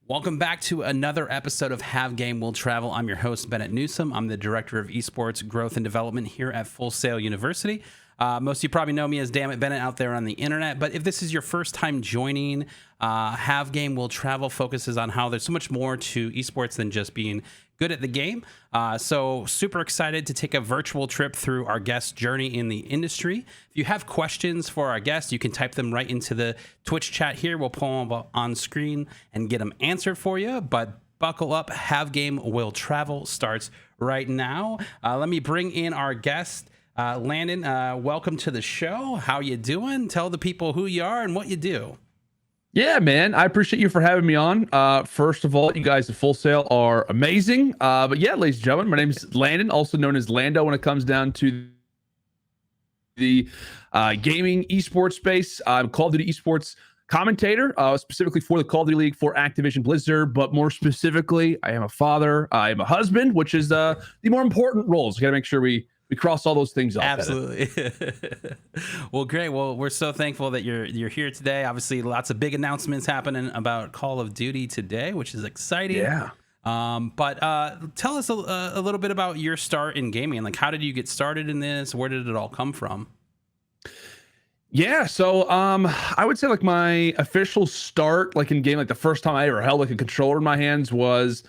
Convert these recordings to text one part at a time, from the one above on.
Welcome back to another episode of Have Game Will Travel. I'm your host, Bennett Newsome. I'm the Director of Esports Growth and Development here at Full Sail University. Most of you probably know me as DamnitBennett out there on the internet, but if this is your first time joining, Have Game Will Travel focuses on how there's so much more to esports than just being good at the game. So super excited to take a virtual trip through our guest's journey in the industry. If you have questions for our guest, you can type them right into the Twitch chat here. We'll pull them up on screen and get them answered for you. But buckle up, Have Game Will Travel starts right now. Let me bring in our guest, Landon. Welcome to the show. How you doing? Tell the people who you are and what you do. Yeah, man. I appreciate you for having me on. First of all, you guys at Full Sail are amazing. But yeah, ladies and gentlemen, my name is Landon, also known as LandO when it comes down to the gaming esports space. I'm Call of Duty esports commentator, specifically for the Call of Duty League for Activision Blizzard. But more specifically, I am a father. I am a husband, which is the more important roles. We got to make sure we cross all those things off. Absolutely. Well, great. Well, we're so thankful that you're here today. Obviously, lots of big announcements happening about Call of Duty today, which is exciting. Yeah. But tell us a little bit about your start in gaming. Like, how did you get started in this? Where did it all come from? Yeah, so I would say like my official start like in game, like the first time I ever held like a controller in my hands was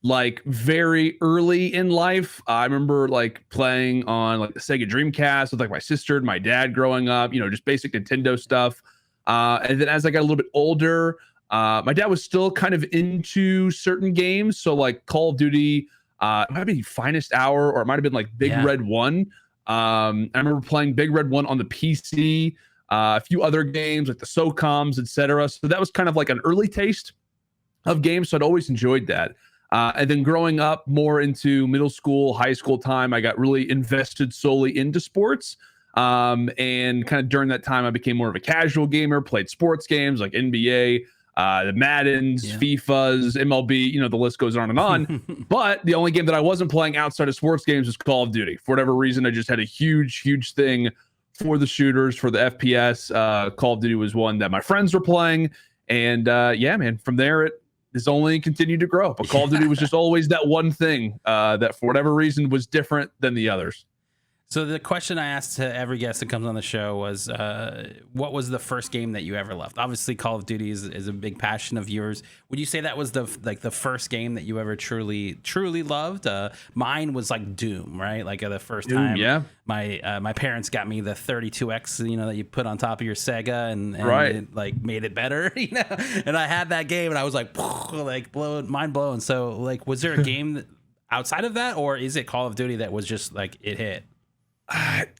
like very early in life. I remember like playing on like the Sega Dreamcast with like my sister and my dad growing up, you know, just basic Nintendo stuff. And then as I got a little bit older, my dad was still kind of into certain games. So like Call of Duty, it might be Finest Hour, or it might have been like Big Red 1. I remember playing Big Red 1 on the PC, a few other games like the SOCOMs, etc. So that was kind of like an early taste of games. So I'd always enjoyed that. And then growing up more into middle school, high school time, I got really invested solely into sports. And kind of during that time, I became more of a casual gamer, played sports games like NBA, the Maddens, FIFAs, MLB, you know, the list goes on and on. But the only game that I wasn't playing outside of sports games was Call of Duty. For whatever reason, I just had a huge thing for the shooters, for the FPS. Call of Duty was one that my friends were playing. And yeah, man, from there, it has only continued to grow. But Call of Duty was just always that one thing that for whatever reason was different than the others. So the question I asked to every guest that comes on the show was, what was the first game that you ever loved? Obviously, Call of Duty is a big passion of yours. Would you say that was the first game that you ever truly loved? Mine was like Doom, right? Like the first time. Yeah. My parents got me the 32X, you know, that you put on top of your Sega, and right. It like made it better, you know. And I had that game, and I was like mind blown. So like, was there a game outside of that, or is it Call of Duty that was just like it hit?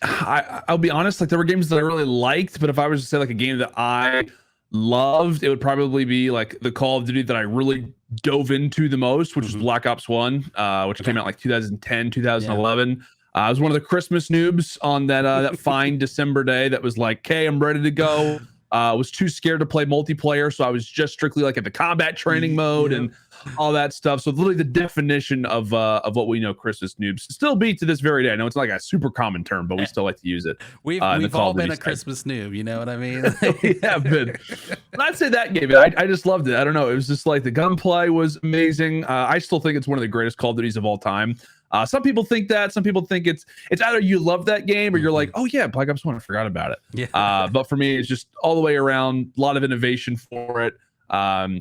I'll be honest, like there were games that I really liked, but if I was to say like a game that I loved, it would probably be like the Call of Duty that I really dove into the most, which was Black Ops 1, which came out like 2010, 2011. I was one of the Christmas noobs on that fine December day that was like, okay, I'm ready to go. Was too scared to play multiplayer, so I was just strictly like at the combat training mode and all that stuff. So literally the definition of what we know Christmas noobs still be to this very day. I know it's like a super common term, but we still like to use it. We've all been a Christmas noob, you know what I mean? Yeah, been. But I'd say that game, I just loved it. I don't know. It was just like the gunplay was amazing. I still think it's one of the greatest Call of Duties of all time. Some people think that. Some people think it's either you love that game or you're like, oh yeah, Black Ops 1, I forgot about it. Yeah. But for me, it's just all the way around. A lot of innovation for it.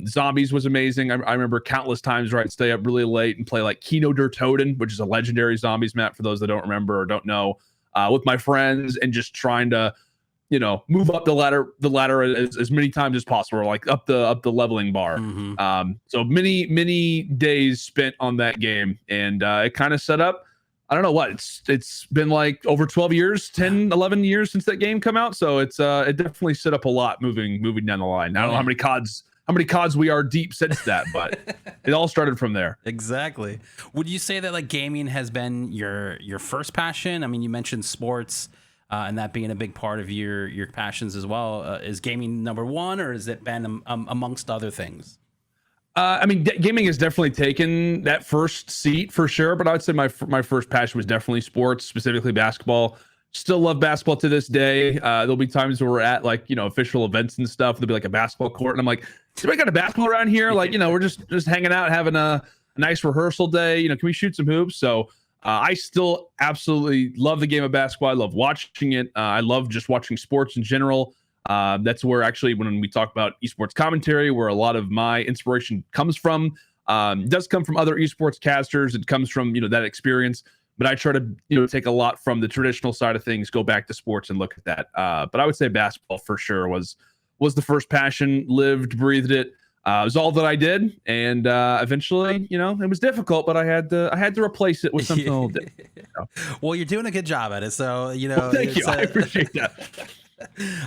Zombies was amazing. I remember countless times where I'd stay up really late and play like Kino der Toten, which is a legendary zombies map for those that don't remember or don't know, with my friends, and just trying to, you know, move up the ladder as many times as possible, like up the leveling bar. So many days spent on that game, and it kind of set up, I don't know what, it's been like over 12 years, 10, 11 years since that game come out. So it definitely set up a lot moving down the line. I don't know how many CODs we are deep since that, but it all started from there. Exactly. Would you say that like gaming has been your first passion? I mean, you mentioned sports, and that being a big part of your passions as well. Is gaming number one, or has it been amongst other things? I mean, gaming has definitely taken that first seat for sure, but I would say my first passion was definitely sports, specifically basketball. Still love basketball to this day. There'll be times where we're at like, official events and stuff. There'll be like a basketball court, and I'm like, "Do we got a basketball around here?" Like, we're just hanging out, having a nice rehearsal day. Can we shoot some hoops? So I still absolutely love the game of basketball. I love watching it. I love just watching sports in general. That's where actually, when we talk about esports commentary, where a lot of my inspiration comes from, it does come from other esports casters. It comes from, that experience. But I try to, take a lot from the traditional side of things, go back to sports and look at that. But I would say basketball for sure was the first passion, lived, breathed it. It was all that I did. And eventually, it was difficult, but I had to replace it with something a little different. Well, you're doing a good job at it. So, well, thank you. I appreciate that.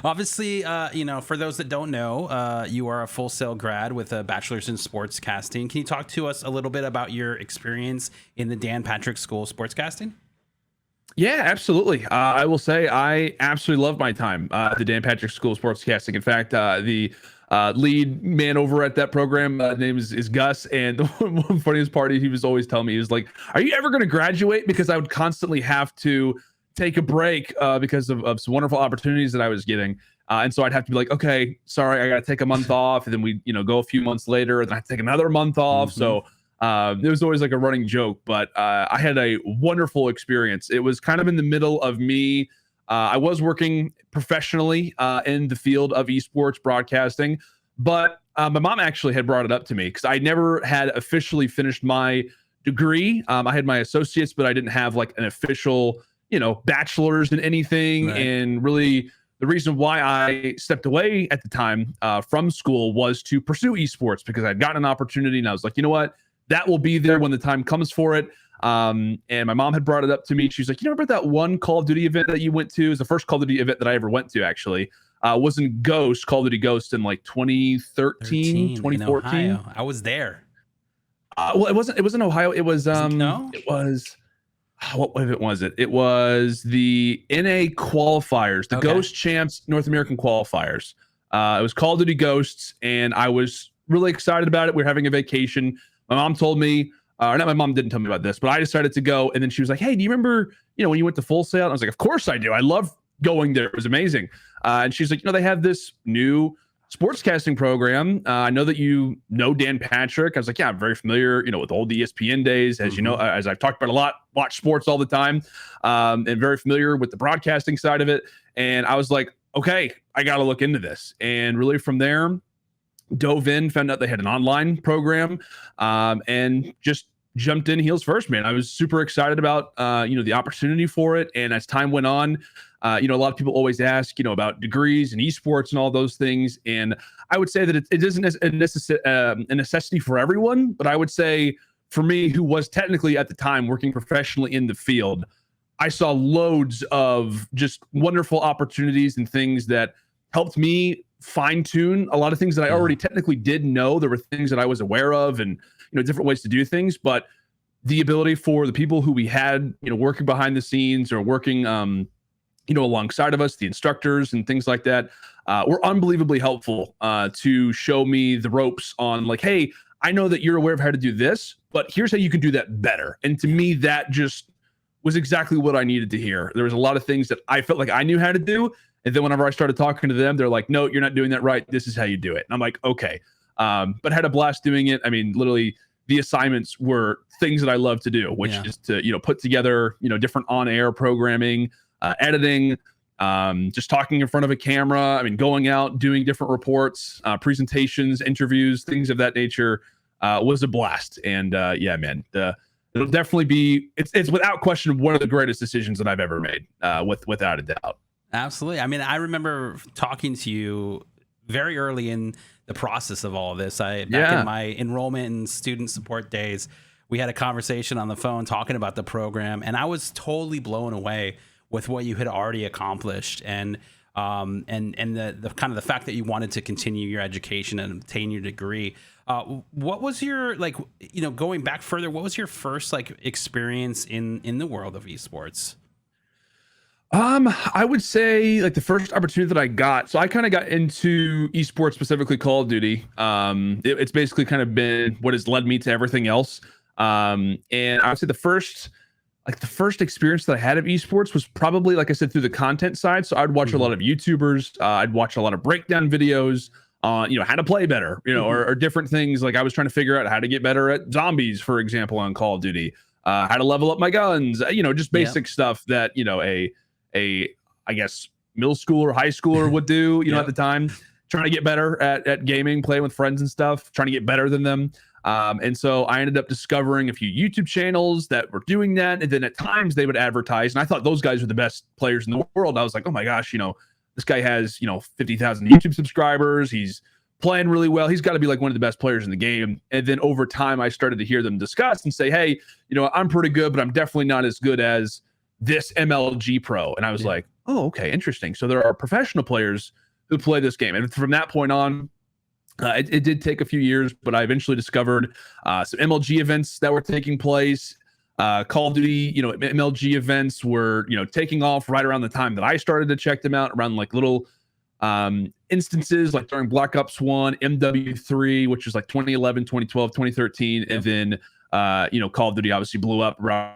Obviously, for those that don't know, you are a Full Sail grad with a bachelor's in sportscasting. Can you talk to us a little bit about your experience in the Dan Patrick School of Sportscasting? Yeah, absolutely. I will say I absolutely love my time at the Dan Patrick School of Sportscasting. In fact, the lead man over at that program, name is Gus. And the one funniest part, he was always telling me, he was like, "Are you ever going to graduate?" Because I would constantly have to take a break because of some wonderful opportunities that I was getting. And so I'd have to be like, "Okay, sorry, I got to take a month off." And then we, go a few months later, and then I take another month off. Mm-hmm. So it was always like a running joke, but I had a wonderful experience. It was kind of in the middle of me. I was working professionally in the field of esports broadcasting, but my mom actually had brought it up to me because I never had officially finished my degree. I had my associates, but I didn't have like an official, bachelor's in anything. Right. And really the reason why I stepped away at the time from school was to pursue esports, because I'd gotten an opportunity and I was like, you know what, that will be there when the time comes for it. And my mom had brought it up to me. She's like, "You remember that one Call of Duty event that you went to?" It was the first Call of Duty event that I ever went to, actually. Was in Ghost, Call of Duty Ghost in like 2013, 2014. I was there. Well, it wasn't Ohio. It was, no? It was, what event was it? It was the NA qualifiers, the Ghost Champs North American qualifiers. It was Call of Duty Ghosts, and I was really excited about it. We were having a vacation. My mom told me, not my mom didn't tell me about this, but I decided to go. And then she was like, "Hey, do you remember, when you went to Full Sail?" And I was like, "Of course I do. I love going there. It was amazing." And she's like, "They have this new sportscasting program. I know that you know Dan Patrick." I was like, "Yeah, I'm very familiar, with old ESPN days, as you know, as I've talked about a lot, watch sports all the time, and very familiar with the broadcasting side of it." And I was like, "Okay, I got to look into this." And really from there, dove in, found out they had an online program, and just jumped in heels first, man. I was super excited about, the opportunity for it. And as time went on, a lot of people always ask, about degrees and esports and all those things. And I would say that it isn't a necessity for everyone, but I would say for me, who was technically at the time working professionally in the field, I saw loads of just wonderful opportunities and things that helped me fine tune a lot of things that I already technically did know. There were things that I was aware of and, different ways to do things, but the ability for the people who we had, working behind the scenes or working, alongside of us, the instructors and things like that, were unbelievably helpful to show me the ropes on like, "Hey, I know that you're aware of how to do this, but here's how you can do that better." And to me, that just was exactly what I needed to hear. There was a lot of things that I felt like I knew how to do. And then whenever I started talking to them, they're like, "No, you're not doing that right. This is how you do it." And I'm like, "Okay." But had a blast doing it. I mean, literally the assignments were things that I love to do, which is to, put together, different on-air programming, editing, just talking in front of a camera. I mean, going out, doing different reports, presentations, interviews, things of that nature, was a blast. And man, it'll definitely be, it's without question one of the greatest decisions that I've ever made, without a doubt. Absolutely. I mean, I remember talking to you very early in the process of all of this. Back in my enrollment and student support days, we had a conversation on the phone talking about the program, and I was totally blown away with what you had already accomplished, and the kind of the fact that you wanted to continue your education and obtain your degree. What was your, going back further, what was your first experience in the world of esports? I would say the first opportunity that I got, so I kind of got into esports, specifically Call of Duty. It's basically kind of been what has led me to everything else. And I would say the first like the first experience that I had of esports was probably, like I said, through the content side. So I'd watch a lot of YouTubers. I'd watch a lot of breakdown videos on, how to play better, or different things. Like I was trying to figure out how to get better at zombies, for example, on Call of Duty, how to level up my guns, just basic stuff that, I guess middle school or high schooler would do, at the time, trying to get better at gaming, playing with friends and stuff, trying to get better than them. And so I ended up discovering a few YouTube channels that were doing that. And then at times they would advertise. And I thought those guys were the best players in the world. I was like, oh my gosh, this guy has, 50,000 YouTube subscribers. He's playing really well. He's got to be like one of the best players in the game. And then over time, I started to hear them discuss and say, hey, I'm pretty good, but I'm definitely not as good as this MLG pro. And I was like, oh, okay, interesting. So there are professional players who play this game. And from that point on, it did take a few years, but I eventually discovered some MLG events that were taking place. Call of Duty, MLG events were, taking off right around the time that I started to check them out, around like little instances, like during Black Ops 1, MW3, which was like 2011, 2012, 2013. And then, Call of Duty obviously blew up around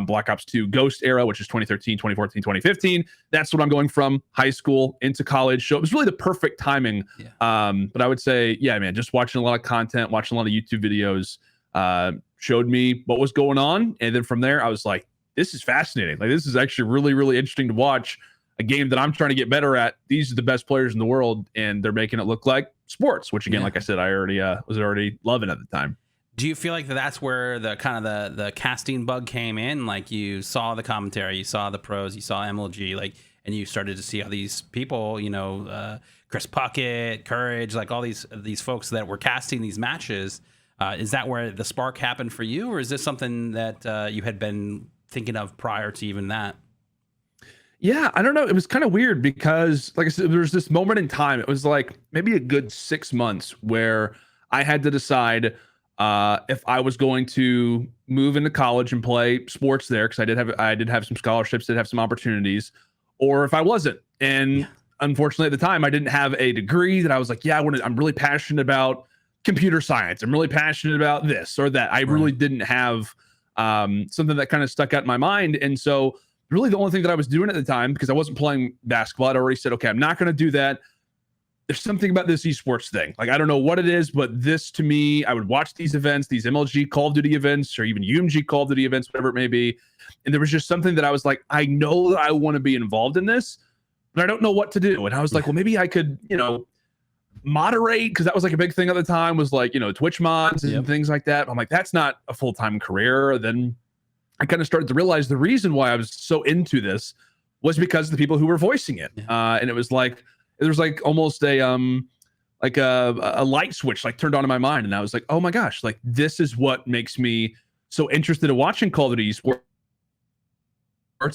Black Ops 2 Ghost era, which is 2013, 2014, 2015. That's what I'm going from high school into college. So it was really the perfect timing. But I would say, just watching a lot of content, watching a lot of YouTube videos, showed me what was going on. And then from there, I was like, this is fascinating. Like, this is actually really, really interesting to watch a game that I'm trying to get better at. These are the best players in the world, and they're making it look like sports, which again, like I said, I already was already loving at the time. Do you feel like that's where the kind of the casting bug came in? Like you saw the commentary, you saw the pros, you saw MLG, like, and you started to see all these people, Chris Puckett, Courage, like all these folks that were casting these matches. Is that where the spark happened for you, or is this something that you had been thinking of prior to even that? Yeah, I don't know. It was kind of weird because, like I said, there was this moment in time. It was like maybe a good 6 months where I had to decide if I was going to move into college and play sports there, because I did have some scholarships, did have some opportunities, or if I wasn't. And unfortunately, at the time, I didn't have a degree that I was like, I'm really passionate about computer science. I'm really passionate about this or that. I really didn't have something that kind of stuck out in my mind. And so really the only thing that I was doing at the time, because I wasn't playing basketball, I'd already said, okay, I'm not going to do that. There's something about this esports thing. Like, I don't know what it is, but this to me, I would watch these events, these MLG Call of Duty events, or even UMG Call of Duty events, whatever it may be. And there was just something that I was like, I know that I want to be involved in this, but I don't know what to do. And I was like, well, maybe I could, moderate, because that was like a big thing at the time, was like, Twitch mods and things like that. I'm like, that's not a full-time career. Then I kind of started to realize the reason why I was so into this was because of the people who were voicing it. And it was like, there was like almost a light switch like turned on in my mind. And I was like, oh my gosh, like this is what makes me so interested in watching Call of Duty esports.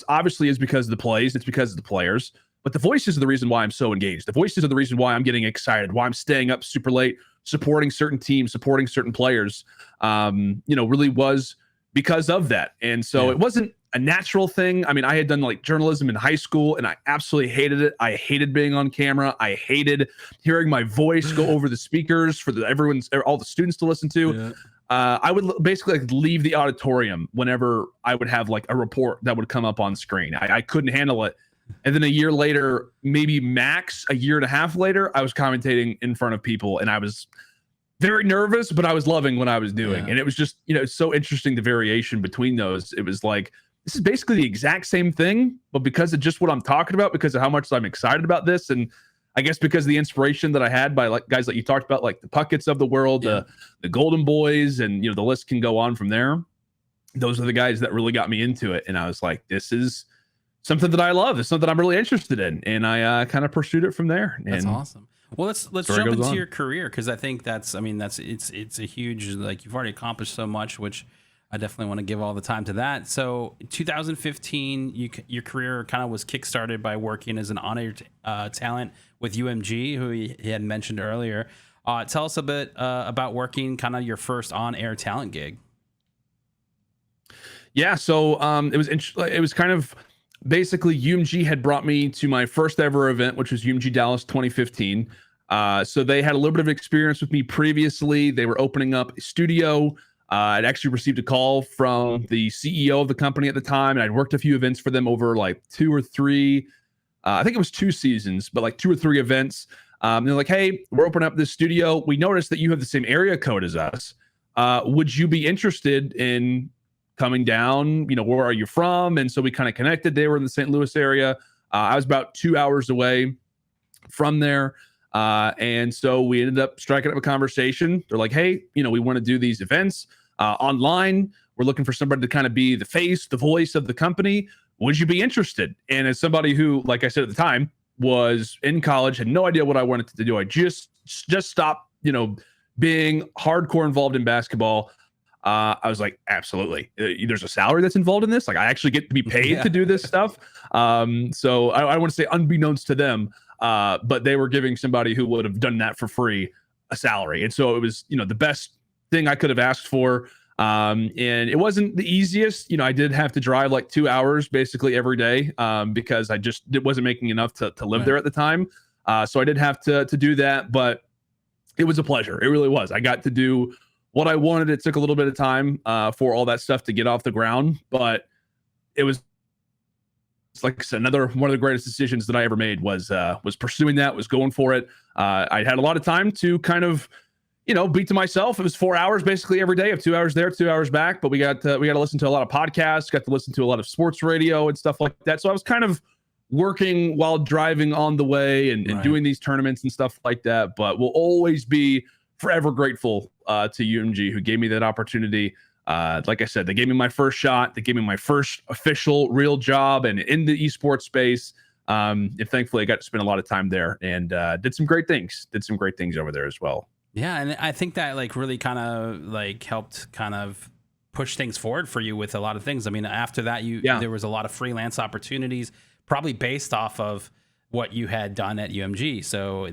Obviously is because of the plays. It's because of the players. But the voices are the reason why I'm so engaged. The voices are the reason why I'm getting excited, why I'm staying up super late, supporting certain teams, supporting certain players, really was because of that. And so it wasn't a natural thing. I mean, I had done like journalism in high school and I absolutely hated it. I hated being on camera. I hated hearing my voice go over the speakers for all the students to listen to. I would basically like leave the auditorium whenever I would have like a report that would come up on screen. I couldn't handle it. And then a year later, maybe max a year and a half later, I was commentating in front of people and I was very nervous, but I was loving what I was doing. And it was just, it's so interesting, the variation between those. It was like, this is basically the exact same thing, but because of just what I'm talking about, because of how much I'm excited about this. And I guess because of the inspiration that I had by like guys that you talked about, like the Puckets of the world, the Golden Boys, and, the list can go on from there. Those are the guys that really got me into it. And I was like, this is something that I love. It's something I'm really interested in. And I kind of pursued it from there. That's awesome. Well, let's jump into your career, because I think it's a huge, like, you've already accomplished so much, which I definitely want to give all the time to that. So 2015, your career kind of was kickstarted by working as an on-air talent with UMG, who he had mentioned earlier. Tell us a bit about working kind of your first on-air talent gig. Yeah, so it was kind of basically UMG had brought me to my first ever event, which was UMG Dallas 2015. So they had a little bit of experience with me previously. They were opening up a studio I'd actually received a call from the CEO of the company at the time, and I'd worked a few events for them over like 2 or 3, I think it was 2 seasons, but like 2 or 3 events. They're like, hey, we're opening up this studio. We noticed that you have the same area code as us. Would you be interested in coming down? Where are you from? And so we kind of connected. They were in the St. Louis area. I was about 2 hours away from there. And so we ended up striking up a conversation. They're like, hey, we want to do these events online. We're looking for somebody to kind of be the face, the voice of the company. Would you be interested? And as somebody who, like I said at the time, was in college, had no idea what I wanted to do. I just stopped, being hardcore involved in basketball. I was like, absolutely. There's a salary that's involved in this. Like, I actually get to be paid to do this stuff. So I want to say unbeknownst to them, but they were giving somebody who would have done that for free a salary. And so it was, the best thing I could have asked for. And it wasn't the easiest. I did have to drive like 2 hours basically every day because it wasn't making enough to live there at the time. So I did have to do that, but it was a pleasure. It really was. I got to do what I wanted. It took a little bit of time for all that stuff to get off the ground, but it's like I said, another one of the greatest decisions that I ever made was pursuing that, was going for it. I had a lot of time to kind of, beat to myself. It was 4 hours basically every day of 2 hours there, 2 hours back. But we got to listen to a lot of podcasts, got to listen to a lot of sports radio and stuff like that. So I was kind of working while driving on the way and doing these tournaments and stuff like that. But we'll always be forever grateful to UMG, who gave me that opportunity. Like I said, they gave me my first shot. They gave me my first official real job and in the esports space. And thankfully I got to spend a lot of time there and did some great things over there as well. Yeah, and I think that like really kind of like helped kind of push things forward for you with a lot of things. I mean, after that, there was a lot of freelance opportunities, probably based off of what you had done at UMG. So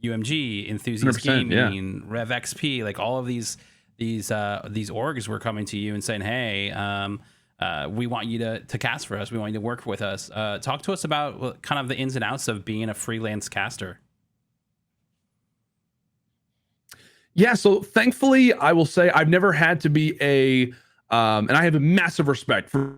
UMG, Enthusiast Gaming, Rev XP, like all of these orgs were coming to you and saying, hey, we want you to cast for us. We want you to work with us. Talk to us about kind of the ins and outs of being a freelance caster. Yeah, so thankfully, I will say I've never had to be and I have a massive respect for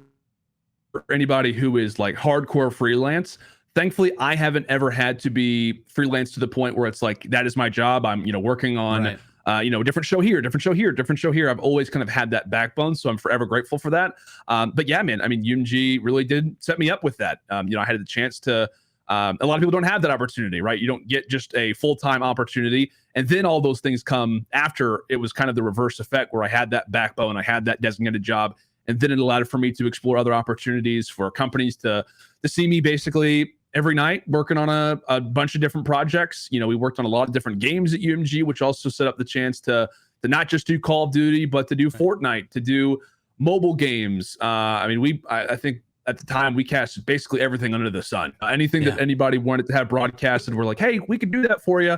anybody who is like hardcore freelance. Thankfully, I haven't ever had to be freelance to the point where it's like, that is my job. I'm, working on, different show here, different show here, different show here. I've always kind of had that backbone. So I'm forever grateful for that. But yeah, man, I mean, UMG really did set me up with that. I had the chance to, a lot of people don't have that opportunity, right? You don't get just a full-time opportunity. And then all those things come after. It was kind of the reverse effect where I had that backbone, I had that designated job. And then it allowed for me to explore other opportunities for companies to see me basically every night working on a bunch of different projects. We worked on a lot of different games at UMG, which also set up the chance to not just do Call of Duty, but to do Fortnite, to do mobile games. I think at the time we casted basically everything under the sun. Anything that anybody wanted to have broadcasted, we're like, hey, we could do that for you.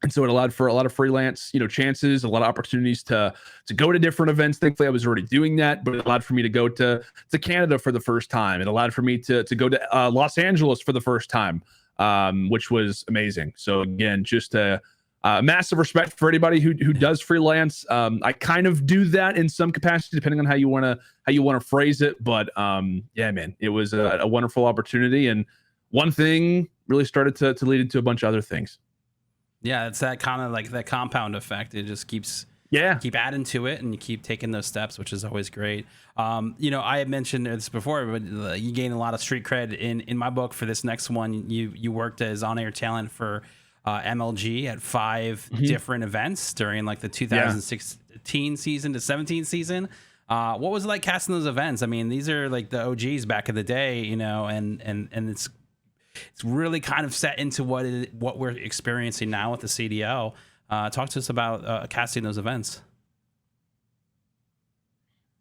And so it allowed for a lot of freelance, chances, a lot of opportunities to go to different events. Thankfully, I was already doing that, but it allowed for me to go to Canada for the first time. It allowed for me to go to Los Angeles for the first time, which was amazing. So again, just a massive respect for anybody who does freelance. I kind of do that in some capacity, depending on how you want to phrase it. But yeah, man, it was a wonderful opportunity, and one thing really started to lead into a bunch of other things. Yeah, it's that kind of like that compound effect. It just keep adding to it, and you keep taking those steps, which is always great. I had mentioned this before, but you gain a lot of street cred in my book for this next one. You worked as on-air talent for MLG at 5 different events during like the 2016 season to 17 season. What was it like casting those events? I mean, these are like the OGs back in the day, and it's really kind of set into what we're experiencing now with the CDL. Talk to us about casting those events.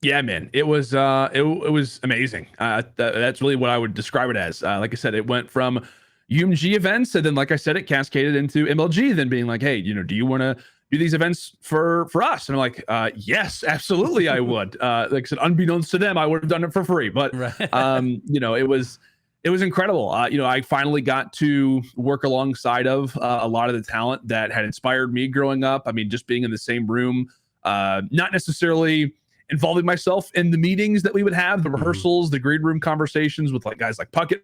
Yeah, man, it was amazing. That's really what I would describe it as. Like I said, it went from UMG events, and then, like I said, it cascaded into MLG, then being like, hey, do you want to do these events for us? And I'm like, yes, absolutely, I would. Like I said, unbeknownst to them, I would have done it for free. But it was incredible. I finally got to work alongside of a lot of the talent that had inspired me growing up. I mean, just being in the same room not necessarily involving myself in the meetings that we would have, the rehearsals, the green room conversations with like guys like Puckett,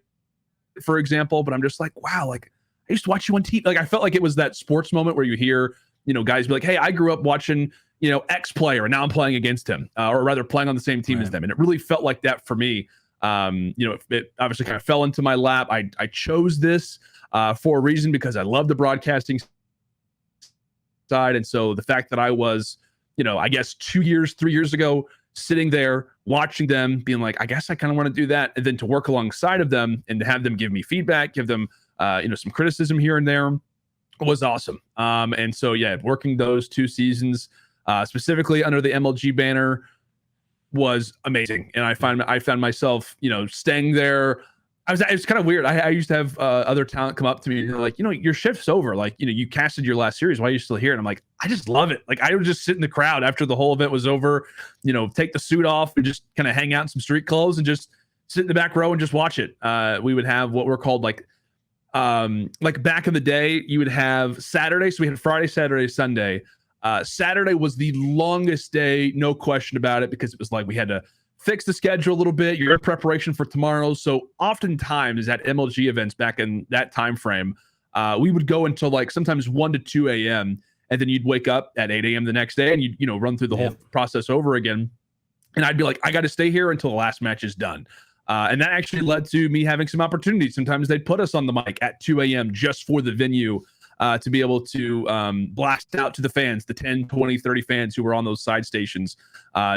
for example. But I'm just like, wow, like I used to watch you on TV. Like I felt like it was that sports moment where you hear, guys be like, hey, I grew up watching, X player and now I'm playing against him, or rather playing on the same team as them. And it really felt like that for me. It obviously kind of fell into my lap. I chose this for a reason because I love the broadcasting side. And so the fact that I was, I guess 3 years ago, sitting there watching them being like, I guess I kind of want to do that. And then to work alongside of them and to have them give me feedback, give them, some criticism here and there was awesome. And so, yeah, working those 2 seasons, specifically under the MLG banner was amazing. And I found myself, staying there. It was kind of weird. I used to have other talent come up to me and they're like, your shift's over. Like, you casted your last series. Why are you still here? And I'm like, I just love it. Like, I would just sit in the crowd after the whole event was over, take the suit off and just kind of hang out in some street clothes and just sit in the back row and just watch it. We would have what were called like back in the day, you would have Saturday. So we had Friday, Saturday, Sunday. Saturday was the longest day, no question about it, because it was like we had to fix the schedule a little bit. You're in preparation for tomorrow. So oftentimes at MLG events back in that time frame, we would go until like sometimes 1 to 2 a.m. and then you'd wake up at 8 a.m. the next day and you'd run through the whole process over again. And I'd be like, I got to stay here until the last match is done. And that actually led to me having some opportunities. Sometimes they'd put us on the mic at 2 a.m. just for the venue to be able to blast out to the fans, the 10, 20, 30 fans who were on those side stations.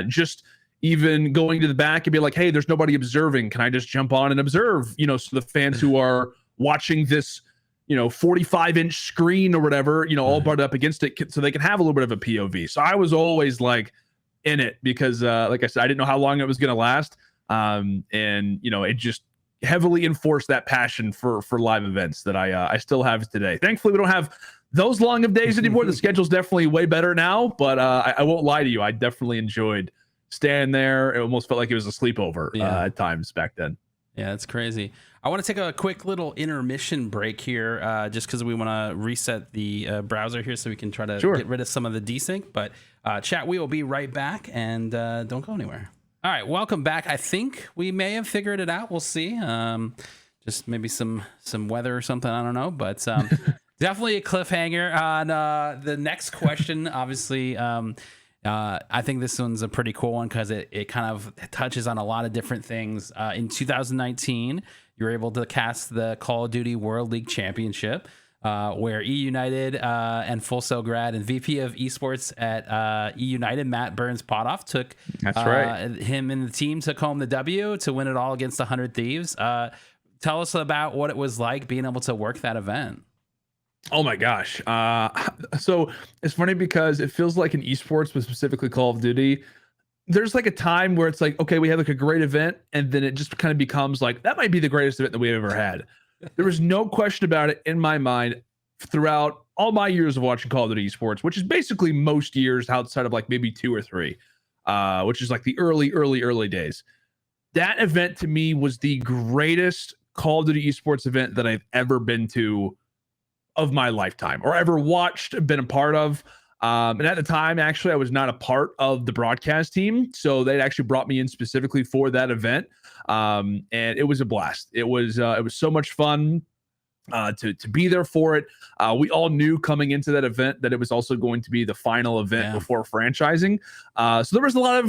Just even going to the back and be like, hey, there's nobody observing. Can I just jump on and observe? So the fans who are watching this, 45-inch screen or whatever, all brought up against it so they can have a little bit of a POV. So I was always like in it because, like I said, I didn't know how long it was going to last. And it just heavily enforced that passion for live events that I still have today. Thankfully, we don't have those long of days anymore. The schedule's definitely way better now, but I won't lie to you. I definitely enjoyed staying there. It almost felt like it was a sleepover at times back then. Yeah, it's crazy. I want to take a quick little intermission break here just because we want to reset the browser here so we can try to get rid of some of the desync. But chat, we will be right back, and don't go anywhere. All right, welcome back. I think we may have figured it out. We'll see. Just maybe some weather or something. I don't know, but definitely a cliffhanger on the next question. Obviously, I think this one's a pretty cool one because it kind of touches on a lot of different things. In 2019, you were able to cast the Call of Duty World League Championship, where E United and Full Sail Grad and VP of Esports at E United, Matt Burns-Potoff, took him and the team took home the W to win it all against 100 Thieves. Tell us about what it was like being able to work that event. Oh my gosh. So it's funny because it feels like in esports, but specifically Call of Duty, there's like a time where it's like, okay, we have like a great event. And then it just kind of becomes like, that might be the greatest event that we've ever had. There was no question about it in my mind throughout all my years of watching Call of Duty esports, which is basically most years outside of like maybe 2 or 3, which is like the early days. That event to me was the greatest Call of Duty esports event that I've ever been to of my lifetime or ever watched, been a part of. And at the time, actually, I was not a part of the broadcast team. So they actually brought me in specifically for that event. And it was a blast. It was so much fun to be there for it. We all knew coming into that event that it was also going to be the final event before franchising. So there was a lot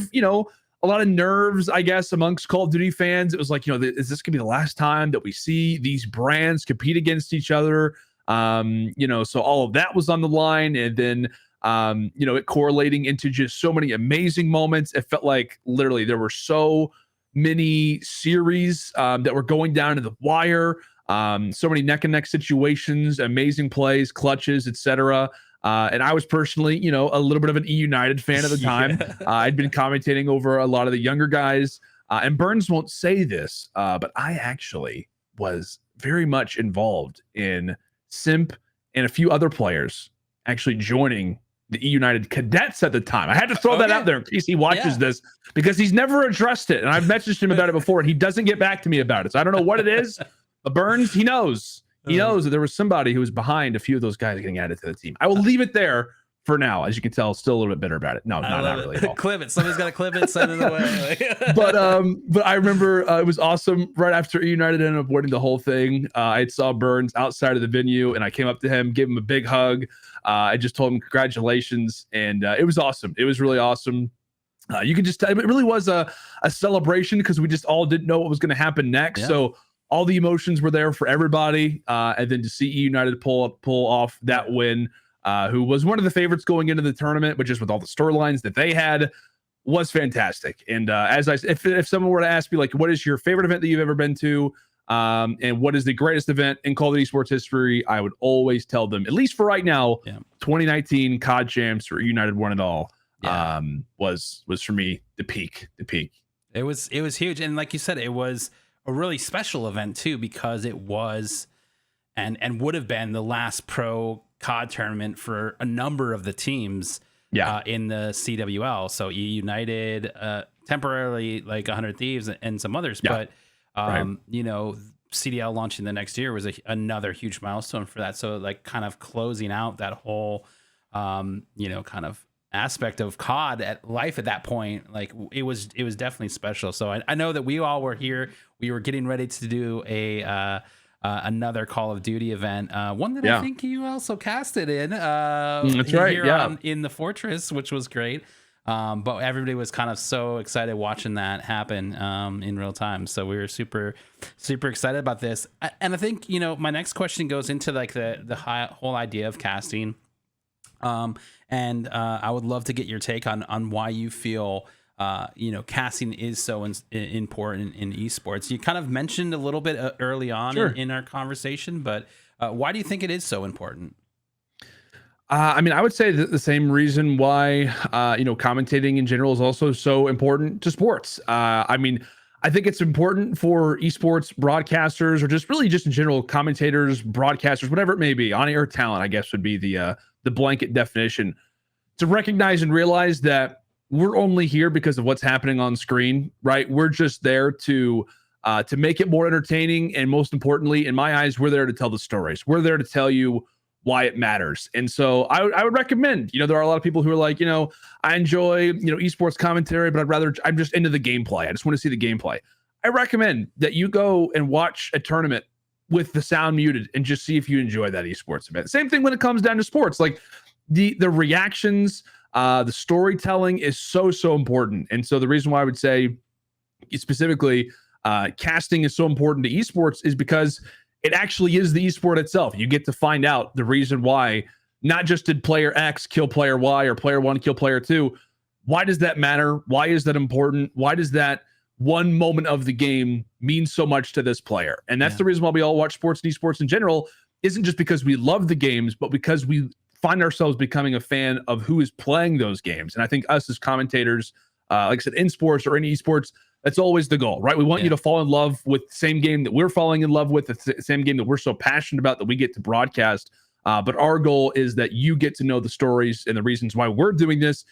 of nerves, I guess, amongst Call of Duty fans. It was like, is this gonna be the last time that we see these brands compete against each other? So all of that was on the line. And then, it correlating into just so many amazing moments. It felt like literally there were so many series that were going down to the wire. So many neck and neck situations, amazing plays, clutches, etc. And I was personally, a little bit of an E United fan at the time. I'd been commentating over a lot of the younger guys. And Burns won't say this, but I actually was very much involved in Simp and a few other players actually joining the E United cadets at the time. I had to throw that out there in case he watches this, because he's never addressed it. And I've messaged him about it before, and he doesn't get back to me about it. So I don't know what it is. But Burns, he knows. He knows that there was somebody who was behind a few of those guys getting added to the team. I will leave it there for now. As you can tell, still a little bit bitter about it. No, not really at all. Clip it. Somebody's got to clip it, send it away. But I remember it was awesome. Right after United ended up winning the whole thing, I saw Burns outside of the venue, and I came up to him, gave him a big hug. I just told him congratulations, and it was awesome. It was really awesome. You can just tell it really was a celebration because we just all didn't know what was going to happen next. Yeah. So all the emotions were there for everybody, and then to see United pull off that win, who was one of the favorites going into the tournament, but just with all the storylines that they had, was fantastic. And if someone were to ask me, like, what is your favorite event that you've ever been to, and what is the greatest event in Call of Duty esports history, I would always tell them, at least for right now, 2019 COD Champs or United won it all. Was for me the peak. It was huge, and like you said, it was a really special event too, because it was and would have been the last pro COD tournament for a number of the teams in the CWL. So United, temporarily like 100 Thieves and some others, but you know, CDL launching the next year was another huge milestone for that. So like kind of closing out that whole you know, kind of aspect of COD at life at that point, like it was definitely special. So I know that we all were here. We were getting ready to do another Call of Duty event, one that I think you also casted in. That's right. Here, in the Fortress, which was great. But everybody was kind of so excited watching that happen in real time. So we were super excited about this. And I think, you know, my next question goes into like the whole idea of casting. And I would love to get your take on why you feel, you know, casting is so important in esports. You kind of mentioned a little bit early on in our conversation, but why do you think it is so important? I mean, I would say that the same reason why, you know, commentating in general is also so important to sports. I mean, I think it's important for esports broadcasters, or just really just in general commentators, broadcasters, whatever it may be, on-air talent, I guess would be the blanket definition, to recognize and realize that we're only here because of what's happening on screen, right? We're just there to make it more entertaining, and most importantly, in my eyes, we're there to tell the stories. We're there to tell you why it matters. And so I would recommend, you know, there are a lot of people who are like, you know, I enjoy, you know, esports commentary, but I'm just into the gameplay. I just want to see the gameplay. I recommend that you go and watch a tournament with the sound muted and just see if you enjoy that esports event. Same thing when it comes down to sports. Like the reactions, the storytelling is so important. And so the reason why I would say specifically casting is so important to esports is because it actually is the esport itself. You get to find out the reason why, not just did player X kill player Y or player 1 kill player 2. Why does that matter? Why is that important? Why does that one moment of the game mean so much to this player? And that's the reason why we all watch sports and esports in general, isn't just because we love the games, but because we find ourselves becoming a fan of who is playing those games. And I think us as commentators, like I said, in sports or in esports, that's always the goal, right? We want you to fall in love with the same game that we're falling in love with, the same game that we're so passionate about that we get to broadcast. But our goal is that you get to know the stories and the reasons why we're doing this.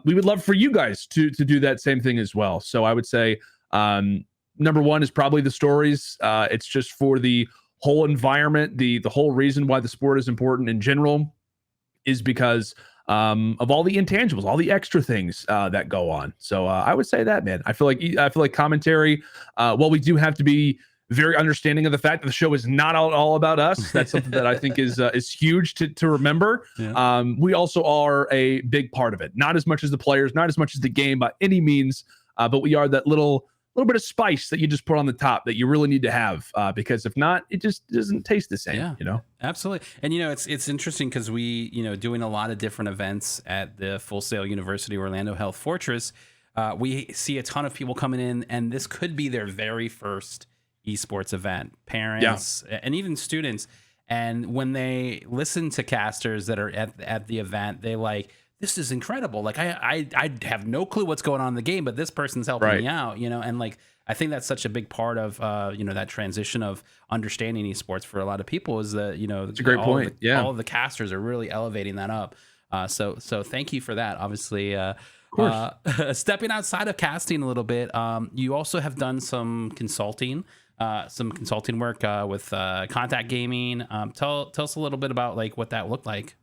We would love for you guys to do that same thing as well. So I would say number one is probably the stories. It's just for the whole environment, the whole reason why the sport is important in general is because of all the intangibles, all the extra things that go on. So I would say that, man. I feel like commentary, while we do have to be very understanding of the fact that the show is not all about us. That's something that I think is huge to remember. Yeah. We also are a big part of it. Not as much as the players, not as much as the game by any means, but we are that little bit of spice that you just put on the top that you really need to have, because if not, it just doesn't taste the same. You know, absolutely. And you know, it's interesting because we, you know, doing a lot of different events at the Full Sail University Orlando Health Fortress, we see a ton of people coming in, and this could be their very first esports event, parents and even students. And when they listen to casters that are at the event, they like, this is incredible. Like I have no clue what's going on in the game, but this person's helping me out, you know? And like, I think that's such a big part of, you know, that transition of understanding esports for a lot of people is that, you know, it's a great point. All of the casters are really elevating that up. So thank you for that. Obviously, stepping outside of casting a little bit, you also have done some consulting work with Contact Gaming. Tell us a little bit about like what that looked like.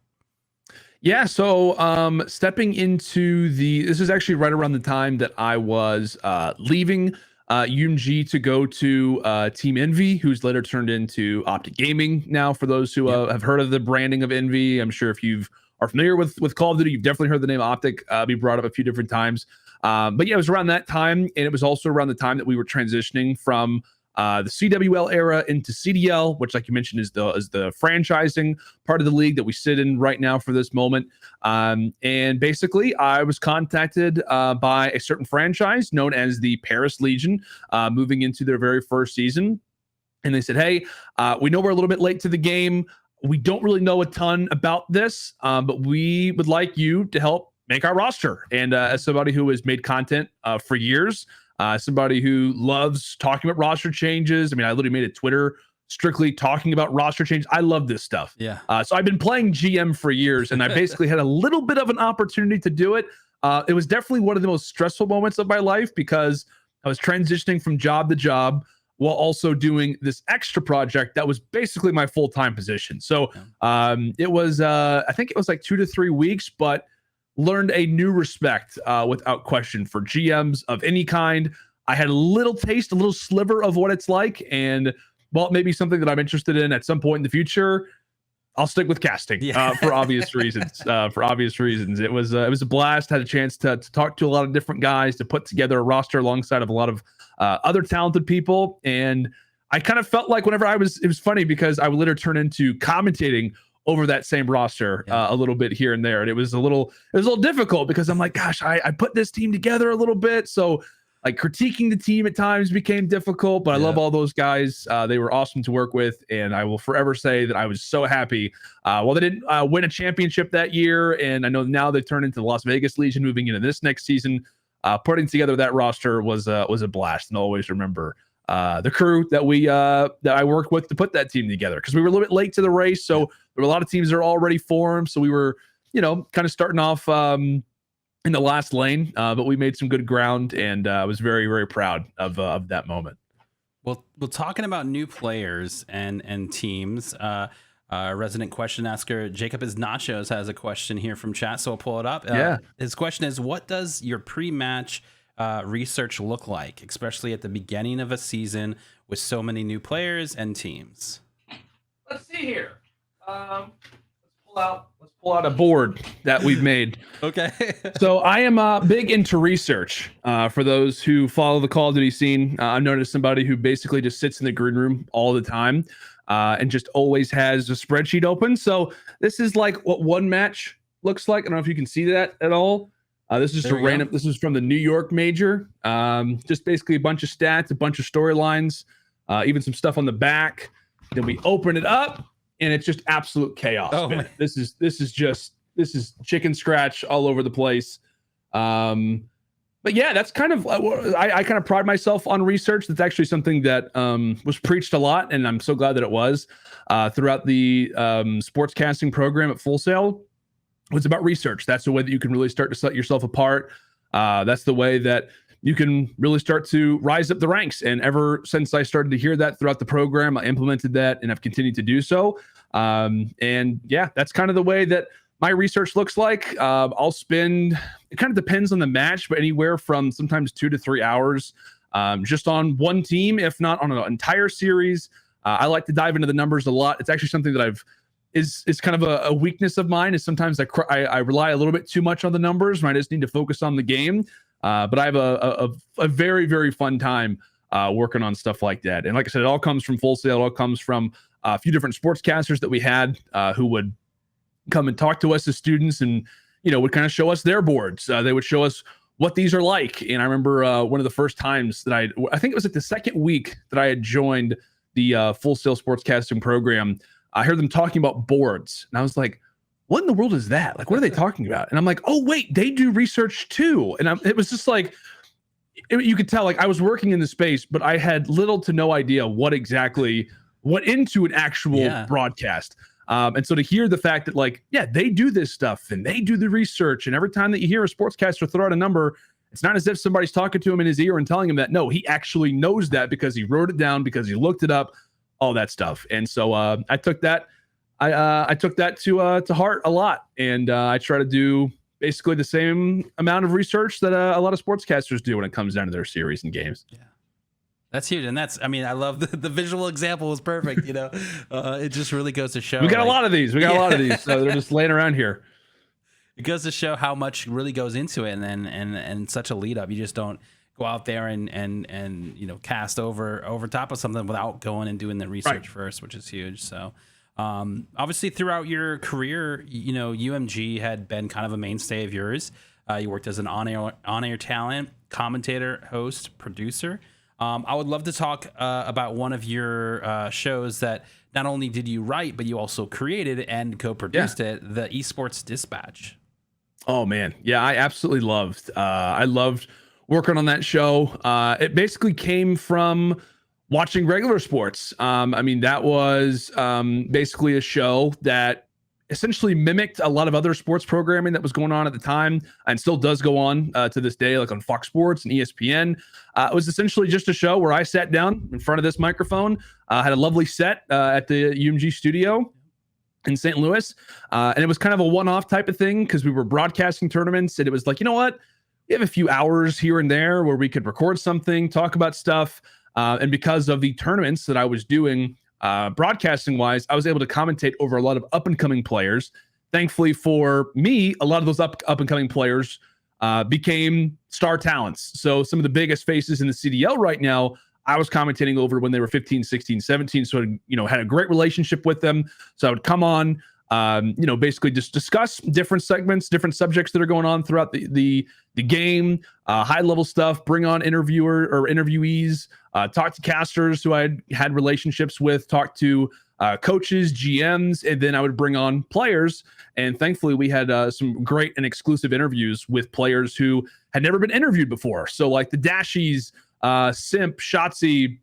Yeah, so stepping into this is actually right around the time that I was leaving UMG to go to Team Envy, who's later turned into Optic Gaming now. For those who have heard of the branding of Envy, I'm sure if you are familiar with Call of Duty, you've definitely heard the name Optic be brought up a few different times. But yeah, it was around that time, and it was also around the time that we were transitioning from the CWL era into CDL, which, like you mentioned, is the franchising part of the league that we sit in right now for this moment. And basically, I was contacted by a certain franchise known as the Paris Legion, moving into their very first season. And they said, hey, we know we're a little bit late to the game. We don't really know a ton about this, but we would like you to help make our roster. And as somebody who has made content for years, somebody who loves talking about roster changes. I mean, I literally made a Twitter strictly talking about roster changes. I love this stuff. Yeah. So I've been playing GM for years, and I basically had a little bit of an opportunity to do it. It was definitely one of the most stressful moments of my life because I was transitioning from job to job while also doing this extra project that was basically my full-time position. So it was, I think it was like 2 to 3 weeks, but learned a new respect without question for GMs of any kind. I had a little taste, a little sliver of what it's like, and well, maybe something that I'm interested in at some point in the future. I'll stick with casting for obvious reasons. It was a blast. Had a chance to talk to a lot of different guys, to put together a roster alongside of a lot of other talented people, and I kind of felt like whenever it was funny because I would later turn into commentating over that same roster a little bit here and there. And it was a little difficult because I'm like, gosh, I put this team together a little bit. So like critiquing the team at times became difficult, but I love all those guys. They were awesome to work with. And I will forever say that I was so happy. Well, they didn't win a championship that year. And I know now they've turned into the Las Vegas Legion moving into this next season. Putting together that roster was a blast. And I'll always remember the crew that I worked with to put that team together, because we were a little bit late to the race. So there were a lot of teams that are already formed. So we were, kind of starting off in the last lane, but we made some good ground, and I was very, very proud of that moment. Well, talking about new players and teams, resident question asker Jacob is Nachos has a question here from chat, so I'll pull it up. His question is, what does your pre-match research look like, especially at the beginning of a season with so many new players and teams? Let's see here. Let's pull out a board that we've made. Okay. So I am big into research. For those who follow the Call of Duty scene, I'm known as somebody who basically just sits in the green room all the time and just always has a spreadsheet open. So this is like what one match looks like. I don't know if you can see that at all. This is just this is from the New York Major. Just basically a bunch of stats, a bunch of storylines, even some stuff on the back. Then we open it up, and it's just absolute chaos. Oh, this is chicken scratch all over the place. But yeah, that's kind of I kind of pride myself on research. That's actually something that was preached a lot, and I'm so glad that it was throughout the sportscasting program at Full Sail. It's about research. That's the way that you can really start to set yourself apart. That's the way that you can really start to rise up the ranks. And ever since I started to hear that throughout the program, I implemented that, and I've continued to do so. And yeah, that's kind of the way that my research looks like. I'll spend, it kind of depends on the match, but anywhere from sometimes 2 to 3 hours just on one team, if not on an entire series. I like to dive into the numbers a lot. It's actually something that is kind of a weakness of mine, is sometimes I rely a little bit too much on the numbers when I just need to focus on the game. But I have a very, very fun time working on stuff like that. And like I said, it all comes from Full Sail. It all comes from a few different sportscasters that we had who would come and talk to us as students and, would kind of show us their boards. They would show us what these are like. And I remember one of the first times that I think it was like the second week that I had joined the Full Sail sportscasting program, I heard them talking about boards, and I was like, what in the world is that? Like, what are they talking about? And I'm like, oh, wait, they do research too. And it was just like, you could tell, like, I was working in the space, but I had little to no idea what exactly went into an actual broadcast. And so to hear the fact that, like, yeah, they do this stuff and they do the research. And every time that you hear a sportscaster throw out a number, it's not as if somebody's talking to him in his ear and telling him that. No, he actually knows that because he wrote it down, because he looked it up, all that stuff. And so I took that I took that to heart a lot, and I try to do basically the same amount of research that a lot of sportscasters do when it comes down to their series and games. Yeah. That's huge. And I mean, I love the visual example was perfect. It just really goes to show. We got a lot of these. So they're just laying around here. It goes to show how much really goes into it. And such a lead up. You just don't go out there and cast over top of something without going and doing the research first, which is huge. So, obviously throughout your career, UMG had been kind of a mainstay of yours. You worked as an on-air talent, commentator, host, producer. I would love to talk about one of your shows that not only did you write, but you also created and co-produced it, the Esports Dispatch. Oh man. Yeah, I absolutely loved. I loved working on that show. It basically came from watching regular sports. That was basically a show that essentially mimicked a lot of other sports programming that was going on at the time and still does go on to this day, like on Fox Sports and ESPN. It was essentially just a show where I sat down in front of this microphone, had a lovely set at the UMG studio in St. Louis. And it was kind of a one-off type of thing because we were broadcasting tournaments, and it was like, you know what? We have a few hours here and there where we could record something, talk about stuff. And because of the tournaments that I was doing broadcasting wise, I was able to commentate over a lot of up and coming players. Thankfully for me, a lot of those up and coming players became star talents. So some of the biggest faces in the CDL right now, I was commentating over when they were 15, 16, 17. So, had a great relationship with them. So I would come on, basically just discuss different segments, different subjects that are going on throughout the game, high level stuff, bring on interviewees, talk to casters who I had relationships with, talk to coaches, GMs, and then I would bring on players. And thankfully we had some great and exclusive interviews with players who had never been interviewed before. So like the Dashies, Simp, Shotzi,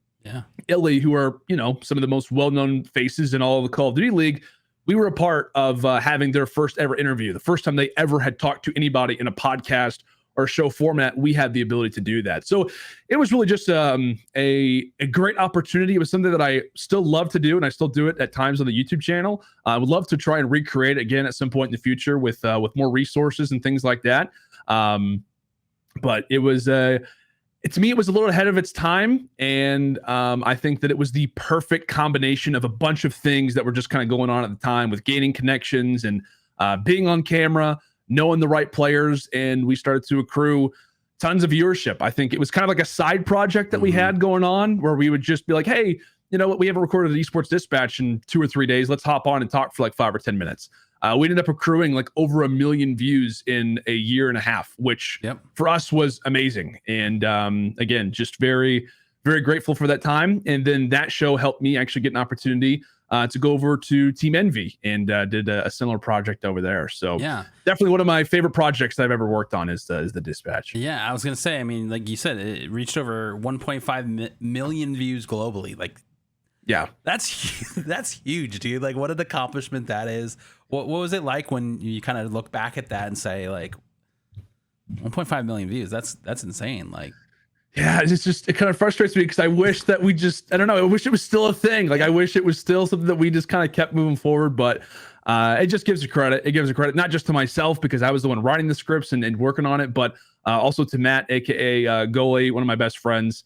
Illy, who are, some of the most well-known faces in all of the Call of Duty League. We were a part of having their first ever interview. The first time they ever had talked to anybody in a podcast or show format, we had the ability to do that. So it was really just a great opportunity. It was something that I still love to do, and I still do it at times on the YouTube channel. I would love to try and recreate it again at some point in the future with more resources and things like that. But it was to me, it was a little ahead of its time. And I think that it was the perfect combination of a bunch of things that were just kind of going on at the time with gaining connections and being on camera, knowing the right players. And we started to accrue tons of viewership. I think it was kind of like a side project that we had going on where we would just be like, hey, you know what? We haven't recorded the Esports Dispatch in 2 or 3 days. Let's hop on and talk for like 5 or 10 minutes. We ended up accruing like over 1 million views in a year and a half, which for us was amazing. And again, just very, very grateful for that time. And then that show helped me actually get an opportunity to go over to Team Envy and did a similar project over there. So definitely one of my favorite projects that I've ever worked on is the Dispatch. Yeah, I was going to say, I mean, like you said, it reached over 1.5 million views globally. Like, that's huge, dude. Like, what an accomplishment that is. What was it like when you kind of look back at that and say, like, 1.5 million views? That's insane. Like, yeah, it kind of frustrates me because I wish that I don't know. I wish it was still a thing. Like, I wish it was still something that we just kind of kept moving forward. But it just gives you credit. It gives you credit, not just to myself because I was the one writing the scripts and working on it, but also to Matt, aka Goalie, one of my best friends.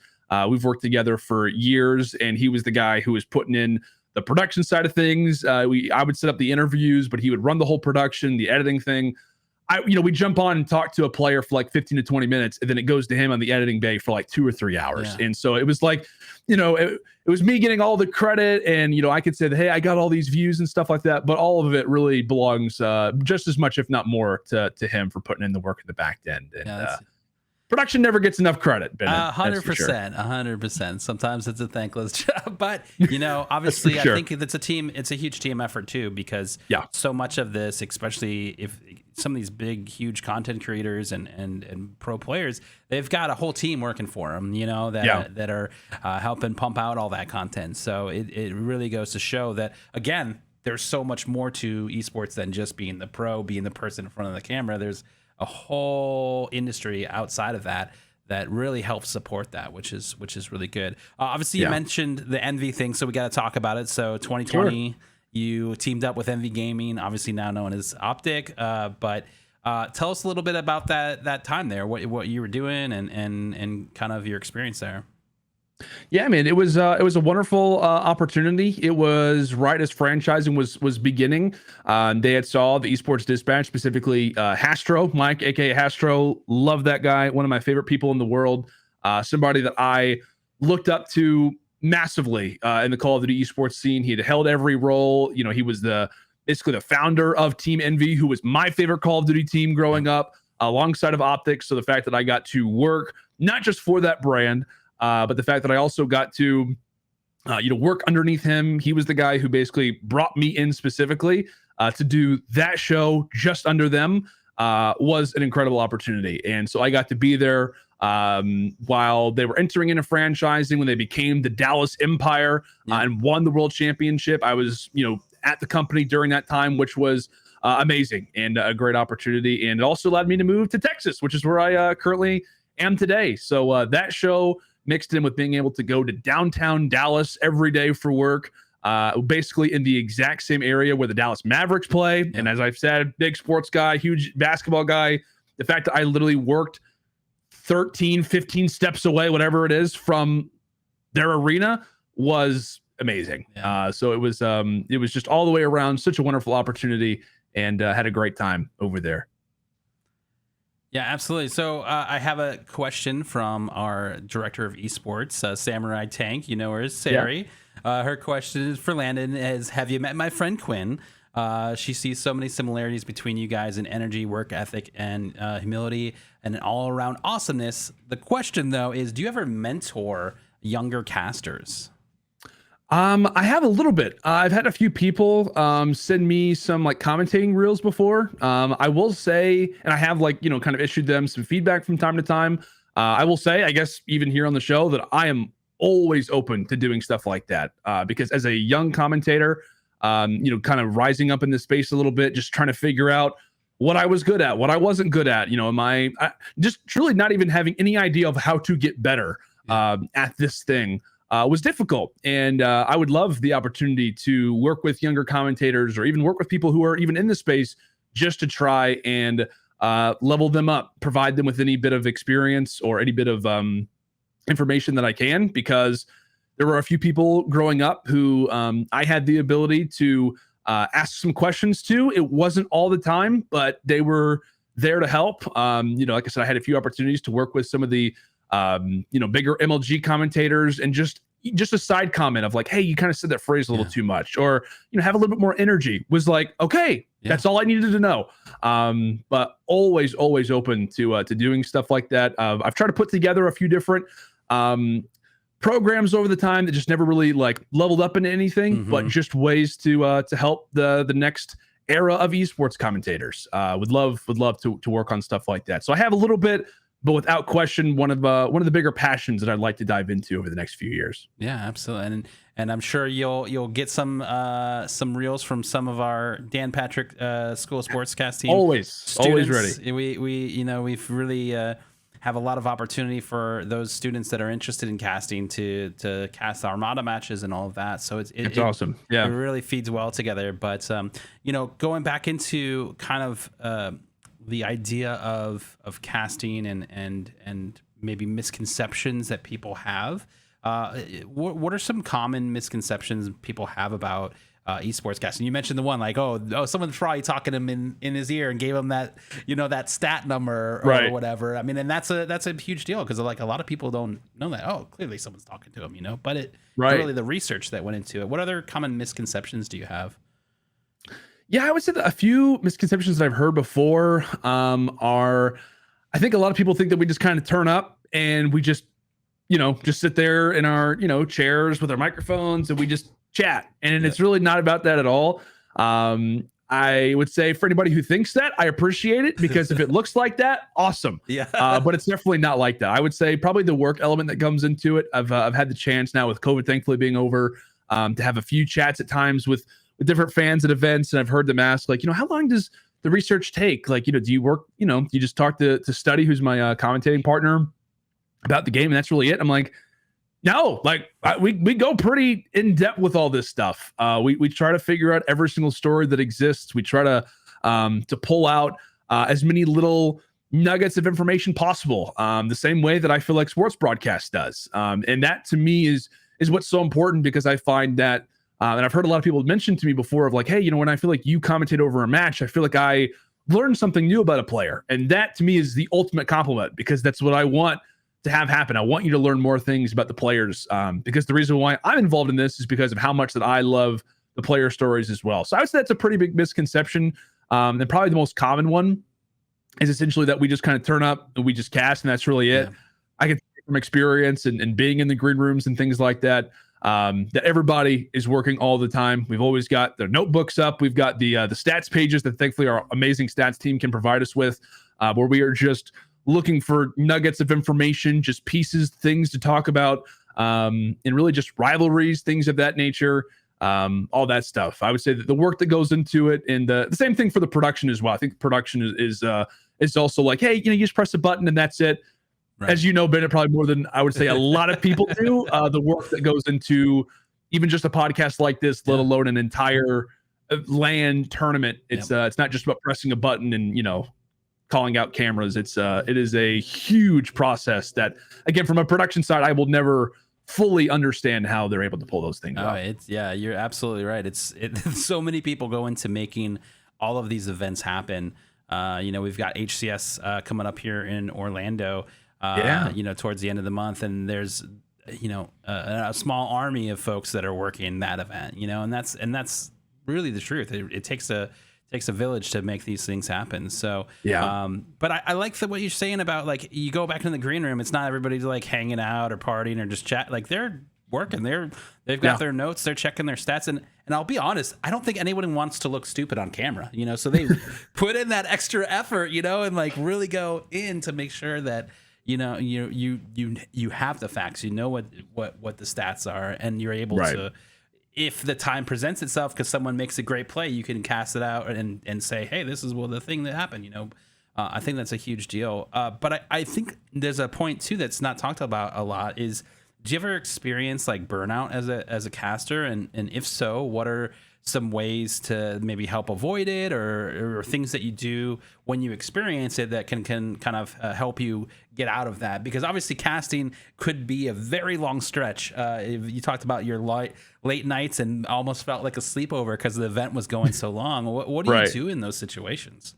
We've worked together for years, and he was the guy who was putting in the production side of things. I would set up the interviews, but he would run the whole production, the editing thing. We jump on and talk to a player for like 15 to 20 minutes, and then it goes to him on the editing bay for like 2 or 3 hours. And so it was like, it was me getting all the credit, and, I could say that, hey, I got all these views and stuff like that, but all of it really belongs just as much, if not more, to him for putting in the work in the back end. And production never gets enough credit, Bennett. 100%, 100%. Sometimes it's a thankless job, but obviously, I think it's a huge team effort too, because so much of this, especially if some of these big, huge content creators and pro players, they've got a whole team working for them, that are helping pump out all that content. So it really goes to show that, again, there's so much more to esports than just being the pro, being the person in front of the camera. There's a whole industry outside of that really helps support that, which is really good. Obviously, you mentioned the Envy thing, so we got to talk about it. So 2020, you teamed up with Envy Gaming, obviously now known as Optic. But tell us a little bit about that time there, what you were doing, and kind of your experience there. Yeah, man, it was a wonderful opportunity. It was right as franchising was beginning. They had saw the Esports Dispatch, specifically Hastro, Mike, aka Hastro. Love that guy, one of my favorite people in the world. Somebody that I looked up to massively in the Call of Duty esports scene. He had held every role. You know, he was basically the founder of Team Envy, who was my favorite Call of Duty team growing up, alongside of Optics. So the fact that I got to work not just for that brand, but the fact that I also got to, work underneath him. He was the guy who basically brought me in specifically to do that show just under them, was an incredible opportunity. And so I got to be there while they were entering into franchising, when they became the Dallas Empire and won the world championship. I was, at the company during that time, which was amazing and a great opportunity. And it also allowed me to move to Texas, which is where I currently am today. So that show mixed in with being able to go to downtown Dallas every day for work, basically in the exact same area where the Dallas Mavericks play. And as I've said, big sports guy, huge basketball guy. The fact that I literally worked 13, 15 steps away, whatever it is, from their arena was amazing. So it was just all the way around such a wonderful opportunity, and had a great time over there. Yeah, absolutely. So I have a question from our director of esports, Samurai Tank. You know her as Sari. Yeah. Her question is for Landon: have you met my friend Quinn? She sees so many similarities between you guys in energy, work ethic, and humility, and an all-around awesomeness. The question, though, is: do you ever mentor younger casters? I have a little bit. I've had a few people send me some commentating reels before. I will say, and I have kind of issued them some feedback from time to time. I will say, I guess even here on the show, that I am always open to doing stuff like that, because as a young commentator, kind of rising up in this space a little bit, just trying to figure out what I was good at, what I wasn't good at. Am I just truly not even having any idea of how to get better at this thing. Was difficult. And I would love the opportunity to work with younger commentators, or even work with people who are even in the space, just to try and level them up, provide them with any bit of experience or any bit of information that I can, because there were a few people growing up who I had the ability to ask some questions to. It wasn't all the time, but they were there to help. Like I said, I had a few opportunities to work with some of the bigger MLG commentators, and just a side comment of hey, you kind of said that phrase a little too much, or have a little bit more energy, was okay, that's all I needed to know. But always open to doing stuff like that. I've tried to put together a few different programs over the time that just never really leveled up into anything, but just ways to help the next era of esports commentators. Would love to work on stuff like that. So I have a little bit, but without question, one of the bigger passions that I'd like to dive into over the next few years. Yeah, absolutely, and I'm sure you'll get some reels from some of our Dan Patrick School of Sportscast team. Always ready. We've really have a lot of opportunity for those students that are interested in casting to cast Armada matches and all of that. So it's awesome. Yeah, it really feeds well together. But going back into kind of the idea of casting and maybe misconceptions that people have. What are some common misconceptions people have about esports casting? You mentioned the one someone's probably talking to him in his ear and gave him that that stat number or whatever. I mean, and that's a huge deal, because a lot of people don't know that. Oh, clearly someone's talking to him, but it's really the research that went into it. What other common misconceptions do you have? Yeah, I would say that a few misconceptions that I've heard before are, I think a lot of people think that we just kind of turn up and we just sit there in our, chairs with our microphones and we just chat. And it's really not about that at all. I would say, for anybody who thinks that, I appreciate it, because if it looks like that, awesome. Yeah. But it's definitely not like that. I would say probably the work element that comes into it. I've had the chance now, with COVID thankfully being over, to have a few chats at times with different fans at events, and I've heard them ask, how long does the research take? Do you work, do you just talk to Study, who's my commentating partner, about the game, and that's really it? I'm like, No, like we go pretty in depth with all this stuff. We try to figure out every single story that exists. We try to pull out as many little nuggets of information possible. The same way that I feel like sports broadcast does. And that to me is what's so important, because I find that, and I've heard a lot of people mention to me before of like, hey, when I feel like you commentate over a match, I feel like I learned something new about a player. And that to me is the ultimate compliment, because that's what I want to have happen. I want you to learn more things about the players, because the reason why I'm involved in this is because of how much that I love the player stories as well. So I would say that's a pretty big misconception. And probably the most common one is essentially that we just kind of turn up and we just cast, and that's really it. Yeah. I can say from experience and being in the green rooms and things like that, that everybody is working all the time. We've always got their notebooks up. We've got the stats pages that thankfully our amazing stats team can provide us with, where we are just looking for nuggets of information, just pieces, things to talk about, and really just rivalries, things of that nature, all that stuff. I would say that the work that goes into it, and the same thing for the production as well. I think production is also like, hey, you just press a button and that's it. Right. As you know, Bennett, probably more than I would say a lot of people do, the work that goes into even just a podcast like this, let alone an entire LAN tournament. It's not just about pressing a button and, calling out cameras. It is a huge process that, again, from a production side, I will never fully understand how they're able to pull those things off. You're absolutely right. It's so many people go into making all of these events happen. We've got HCS coming up here in Orlando, towards the end of the month, and there's a small army of folks that are working that event, and that's really the truth. It takes a village to make these things happen. So but I like what you're saying about, like, you go back in the green room, it's not everybody's like hanging out or partying or just chat. Like, they're working, they've got their notes, they're checking their stats, and I'll be honest, I don't think anyone wants to look stupid on camera, so they put in that extra effort, and like really go in to make sure that you have the facts, what the stats are, and you're able to, if the time presents itself, because someone makes a great play, you can cast it out and say, hey, this is the thing that happened. I think that's a huge deal. But I think there's a point too that's not talked about a lot is, do you ever experience like burnout as a caster? And if so, what are some ways to maybe help avoid it, or things that you do when you experience it that can kind of help you get out of that? Because obviously casting could be a very long stretch. You talked about your late nights and almost felt like a sleepover because the event was going so long. What do you do in those situations?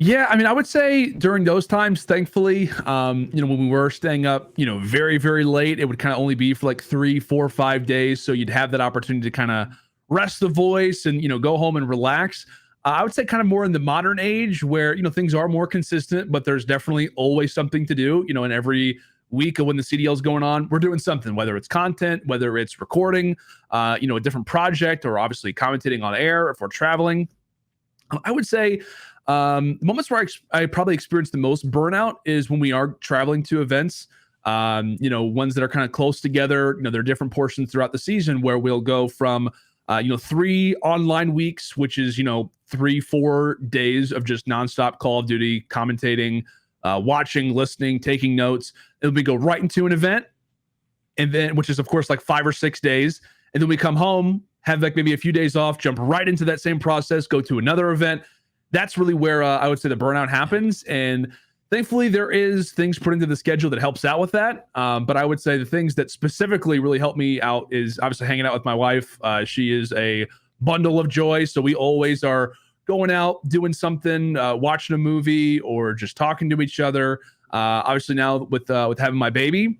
Yeah, I mean, I would say during those times, thankfully, when we were staying up, very, very late, it would kind of only be for like 3, 4, 5 days. So you'd have that opportunity to kind of rest the voice and, go home and relax. I would say kind of more in the modern age where, things are more consistent, but there's definitely always something to do, and every week of when the CDL is going on, we're doing something, whether it's content, whether it's recording, a different project, or obviously commentating on air if we're traveling. I would say moments where I probably experience the most burnout is when we are traveling to events, ones that are kind of close together. There are different portions throughout the season where we'll go from 3 online weeks, which is, 3-4 days of just nonstop Call of Duty commentating, watching, listening, taking notes. It'll be go right into an event, and then, which is of course like 5 or 6 days. And then we come home, have like maybe a few days off, jump right into that same process, go to another event. That's really where I would say the burnout happens. And thankfully there is things put into the schedule that helps out with that. But I would say the things that specifically really help me out is obviously hanging out with my wife. She is a bundle of joy. So we always are going out, doing something, watching a movie, or just talking to each other. Obviously now with having my baby,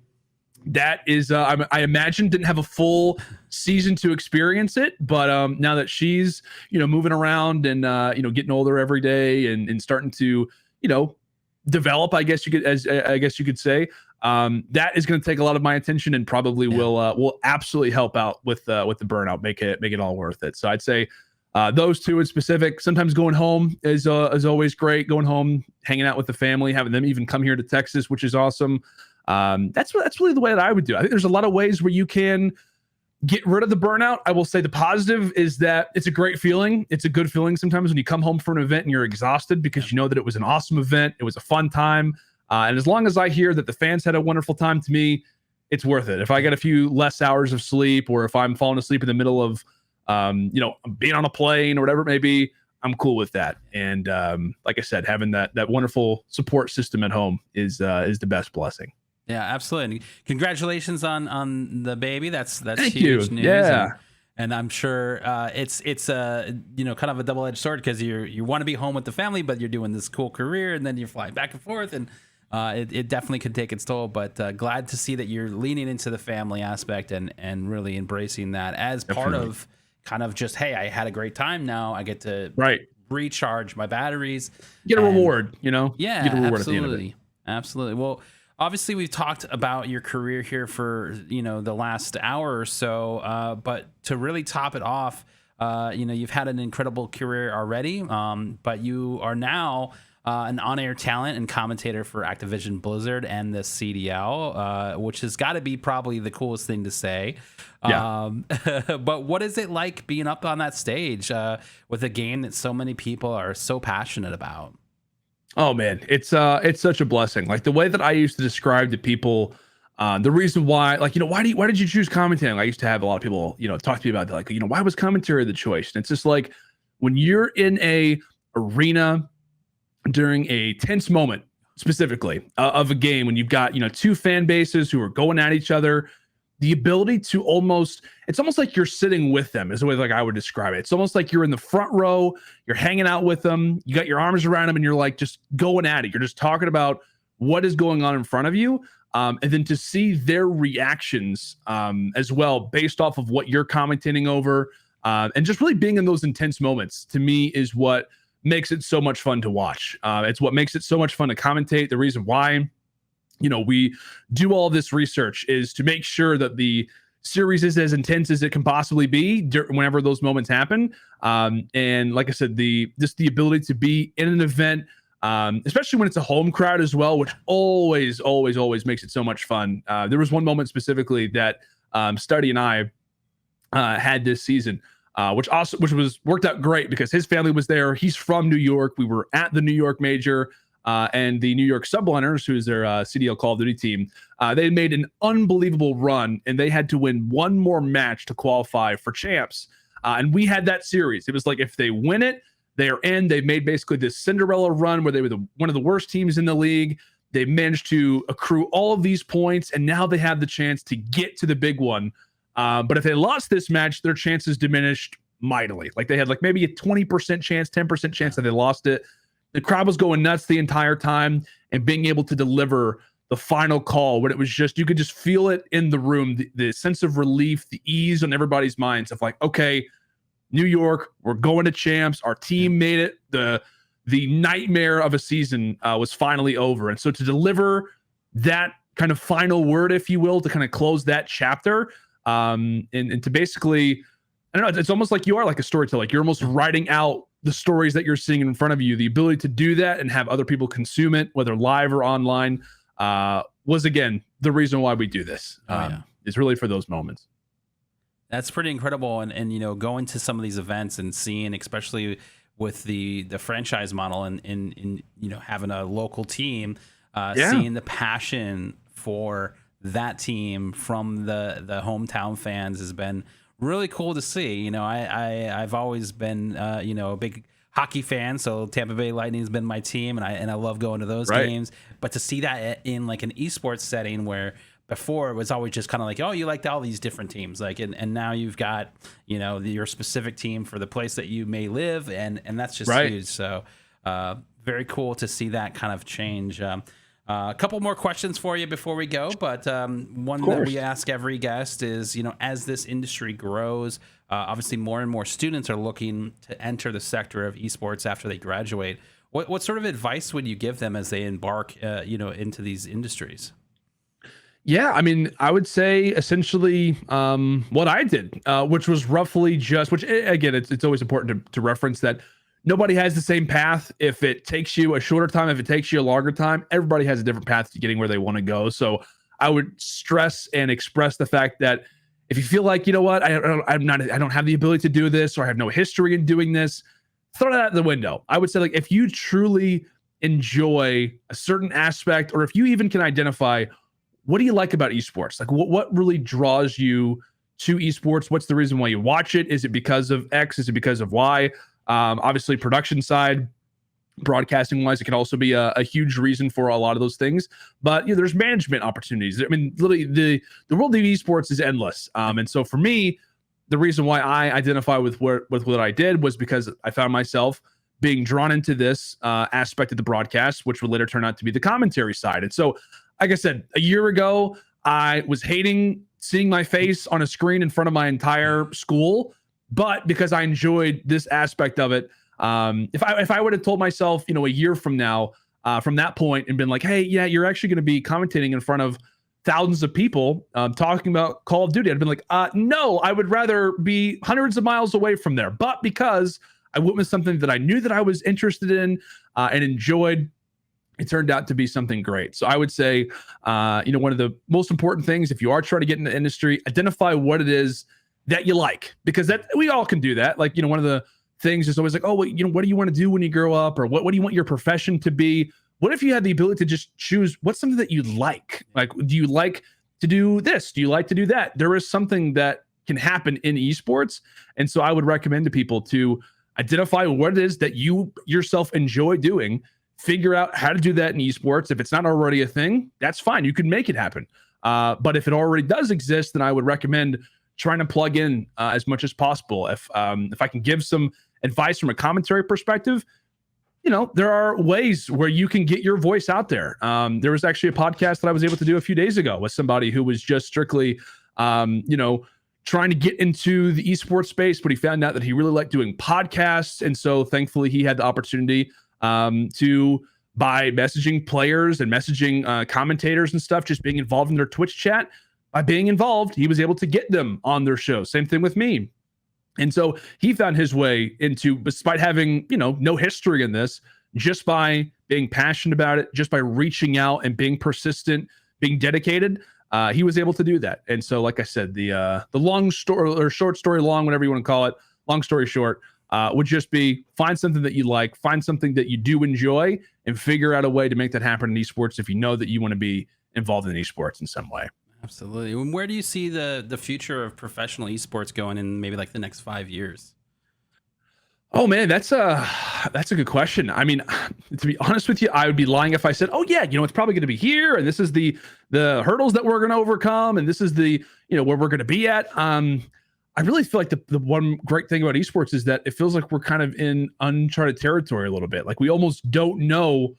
that is, I imagine didn't have a full season to experience it, but now that she's, moving around and, getting older every day and starting to, develop, I guess you could say, that is going to take a lot of my attention and probably will absolutely help out with the burnout, make it all worth it. So I'd say those two in specific. Sometimes going home is always great. Going home, hanging out with the family, having them even come here to Texas, which is awesome. That's really the way that I would do it. I think there's a lot of ways where you can get rid of the burnout. I will say the positive is that it's a great feeling. It's a good feeling sometimes when you come home from an event and you're exhausted because you know that it was an awesome event. It was a fun time. And as long as I hear that the fans had a wonderful time, to me, it's worth it. If I get a few less hours of sleep, or if I'm falling asleep in the middle of, being on a plane or whatever it may be, I'm cool with that. And like I said, having that wonderful support system at home is the best blessing. Yeah, absolutely. And congratulations on the baby. That's Thank huge you. news. Yeah. And I'm sure it's kind of a double-edged sword, because you want to be home with the family, but you're doing this cool career, and then you're flying back and forth, and it definitely could take its toll. But glad to see that you're leaning into the family aspect and really embracing that as part of kind of just, hey, I had a great time. Now I get to recharge my batteries. Get a reward, Yeah, get a reward absolutely. at the end of it. Absolutely. Well, obviously we've talked about your career here for, the last hour or so, but to really top it off, you've had an incredible career already, but you are now an on-air talent and commentator for Activision Blizzard and the CDL, which has got to be probably the coolest thing to say. Yeah. But what is it like being up on that stage with a game that so many people are so passionate about? Oh man, it's such a blessing. Like the way that I used to describe to people, the reason why, like, why did you choose commentating? I used to have a lot of people, talk to me about that, like, why was commentary the choice? And it's just like, when you're in a arena during a tense moment, specifically of a game, when you've got, two fan bases who are going at each other, the ability to it's almost like you're sitting with them is the way like I would describe it. It's almost like you're in the front row, you're hanging out with them, you got your arms around them, and you're like just going at it. You're just talking about what is going on in front of you. And then to see their reactions as well, based off of what you're commentating over, and just really being in those intense moments, to me is what makes it so much fun to watch. It's what makes it so much fun to commentate. The reason why, we do all this research is to make sure that the series is as intense as it can possibly be whenever those moments happen. And like I said, the ability to be in an event, especially when it's a home crowd as well, which always makes it so much fun. There was one moment specifically that Studdy and I had this season, which was worked out great because his family was there. He's from New York. We were at the New York Major, and the New York Subliners, who is their CDL Call of Duty team. They made an unbelievable run, and they had to win one more match to qualify for champs. And we had that series. It was like, if they win it, they are in. They made basically this Cinderella run where they were one of the worst teams in the league. They managed to accrue all of these points, and now they have the chance to get to the big one. But if they lost this match, their chances diminished mightily. Like they had like maybe a 20% chance, 10% chance that they lost it. The crowd was going nuts the entire time, and being able to deliver the final call when it was just, you could just feel it in the room, the sense of relief, the ease on everybody's minds of like, okay, New York, we're going to champs. Our team made it. The nightmare of a season was finally over. And so to deliver that kind of final word, if you will, to kind of close that chapter, and to basically, I don't know, it's almost like you are like a storyteller. Like you're almost writing out the stories that you're seeing in front of you. The ability to do that and have other people consume it, whether live or online, was again the reason why we do this. Is really for those moments. That's pretty incredible. And going to some of these events and seeing, especially with the franchise model and having a local team, seeing the passion for that team from the hometown fans has been really cool to see. I've always been a big hockey fan, so Tampa Bay Lightning has been my team, and I love going to those games. But to see that in like an esports setting where before it was always just kind of like, oh, you liked all these different teams, like, and now you've got your specific team for the place that you may live, and that's just huge. So very cool to see that kind of change. A couple more questions for you before we go, but one that we ask every guest is, as this industry grows, obviously more and more students are looking to enter the sector of esports after they graduate. What sort of advice would you give them as they embark, into these industries? Yeah, I mean, I would say essentially what I did, which was roughly just, which again, it's always important to reference that nobody has the same path. If it takes you a shorter time, if it takes you a longer time, everybody has a different path to getting where they want to go. So I would stress and express the fact that if you feel like, I don't have the ability to do this, or I have no history in doing this, throw that out the window. I would say, like, if you truly enjoy a certain aspect, or if you even can identify what do you like about esports? Like what really draws you to esports? What's the reason why you watch it? Is it because of X? Is it because of Y? Obviously production side, broadcasting wise, it can also be a huge reason for a lot of those things. But there's management opportunities. I mean, literally the world of esports is endless. And so for me, the reason why I identify with what I did was because I found myself being drawn into this aspect of the broadcast, which would later turn out to be the commentary side. And so, like I said, a year ago, I was hating seeing my face on a screen in front of my entire school, but because I enjoyed this aspect of it, if I would have told myself, a year from now, from that point, and been like, hey, yeah, you're actually going to be commentating in front of thousands of people talking about Call of Duty, I'd been like, no, I would rather be hundreds of miles away from there. But because I went with something that I knew that I was interested in and enjoyed, it turned out to be something great. So I would say, one of the most important things, if you are trying to get in the industry, identify what it is that you like, because that we all can do that. Like, one of the things is always like, oh, well, what do you want to do when you grow up? Or what do you want your profession to be? What if you had the ability to just choose what's something that you like? Like, do you like to do this? Do you like to do that? There is something that can happen in esports. And so I would recommend to people to identify what it is that you yourself enjoy doing, figure out how to do that in esports. If it's not already a thing, that's fine. You can make it happen. But if it already does exist, then I would recommend trying to plug in as much as possible. If I can give some advice from a commentary perspective, there are ways where you can get your voice out there. There was actually a podcast that I was able to do a few days ago with somebody who was just strictly, trying to get into the esports space, but he found out that he really liked doing podcasts. And so thankfully he had the opportunity to, by messaging players and messaging commentators and stuff, just being involved in their Twitch chat, by being involved, he was able to get them on their show. Same thing with me. And so he found his way into, despite having, no history in this, just by being passionate about it, just by reaching out and being persistent, being dedicated, he was able to do that. And so, like I said, the long story, or short story long, whatever you want to call it, long story short, would just be find something that you like, find something that you do enjoy, and figure out a way to make that happen in esports if you know that you want to be involved in esports in some way. Absolutely. And where do you see the future of professional esports going in maybe like the next 5 years? Oh man, that's a good question. I mean, to be honest with you, I would be lying if I said, oh yeah, it's probably going to be here, and this is the hurdles that we're going to overcome, and this is the where we're going to be at. I really feel like the one great thing about esports is that it feels like we're kind of in uncharted territory a little bit. Like we almost don't know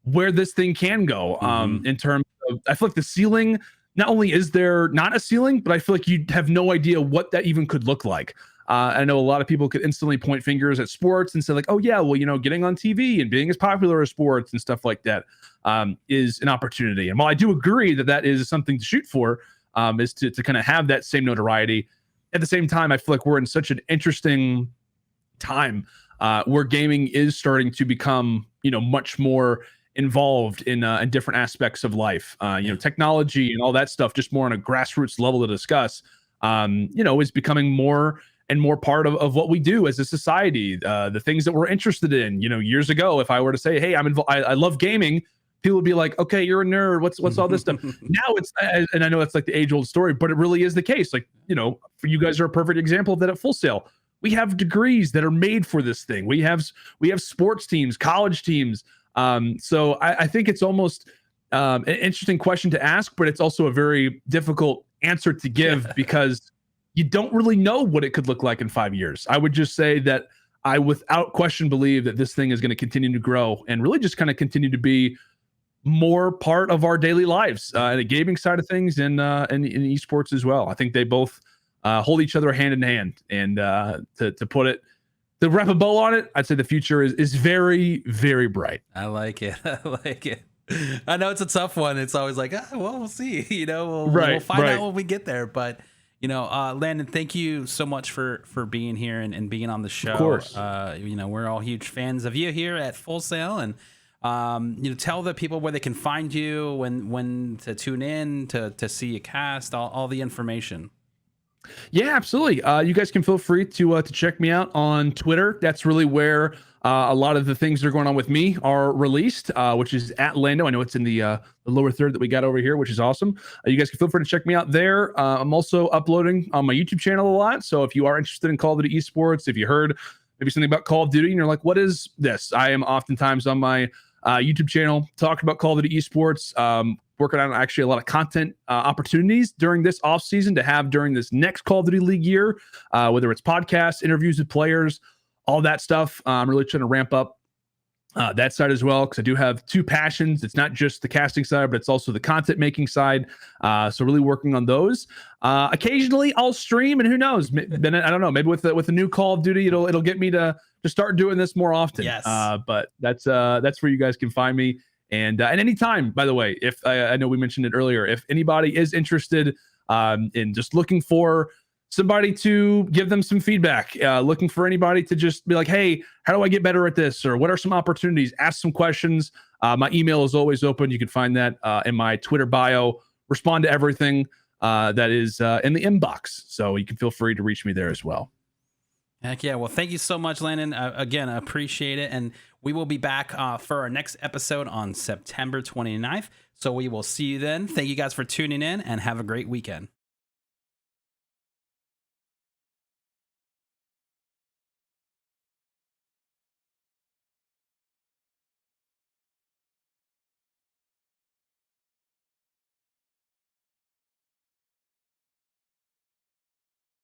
where this thing can go. In terms of, I feel like the ceiling. Not only is there not a ceiling, but I feel like you have no idea what that even could look like. I know a lot of people could instantly point fingers at sports and say like, oh yeah, well, getting on TV and being as popular as sports and stuff like that is an opportunity. And while I do agree that that is something to shoot for, is to kind of have that same notoriety, at the same time, I feel like we're in such an interesting time where gaming is starting to become, much more involved in different aspects of life, technology and all that stuff, just more on a grassroots level to discuss, is becoming more and more part of what we do as a society, the things that we're interested in. Years ago, if I were to say, hey, I love gaming, people would be like, okay, you're a nerd. What's all this stuff? Now it's, and I know it's like the age old story, but it really is the case. Like, for you guys are a perfect example of that at Full Sail. We have degrees that are made for this thing. We have sports teams, college teams. So I think it's almost an interesting question to ask, but it's also a very difficult answer to give because you don't really know what it could look like in 5 years. I would just say that I, without question, believe that this thing is going to continue to grow and really just kind of continue to be more part of our daily lives, the gaming side of things and in esports as well. I think they both hold each other hand in hand. And to wrap a bow on it, I'd say the future is very, very bright. I like it. I like it. I know it's a tough one. It's always like, well, we'll see. We'll find out when we get there. But Landon, thank you so much for being here and being on the show. Of course. We're all huge fans of you here at Full Sail, and tell the people where they can find you, when to tune in to see a cast, all the information. Yeah, absolutely. You guys can feel free to check me out on Twitter. That's really where A lot of the things that are going on with me are released, which is at LandO. I know it's in the lower third that we got over here, which is awesome. You guys can feel free to check me out there. I'm also uploading on my YouTube channel a lot. So if you are interested in Call of Duty Esports, if you heard maybe something about Call of Duty and you're like, what is this? I am oftentimes on my YouTube channel talking about Call of Duty Esports, working on actually a lot of content opportunities during this off season to have during this next Call of Duty League year, whether it's podcasts, interviews with players, all that stuff. I'm really trying to ramp up that side as well, because I do have two passions. It's not just the casting side, but it's also the content making side. So really working on those. Occasionally I'll stream, and who knows, Bennett, I don't know, maybe with the new Call of Duty, it'll get me to start doing this more often. Yes. But that's where you guys can find me. And anytime, by the way, if I know we mentioned it earlier, if anybody is interested in just looking for somebody to give them some feedback, looking for anybody to just be like, hey, how do I get better at this? Or what are some opportunities? Ask some questions. My email is always open. You can find that in my Twitter bio. Respond to everything that is in the inbox. So you can feel free to reach me there as well. Heck yeah. Well, thank you so much, Landon. Again, I appreciate it. And we will be back for our next episode on September 29th. So we will see you then. Thank you guys for tuning in, and have a great weekend.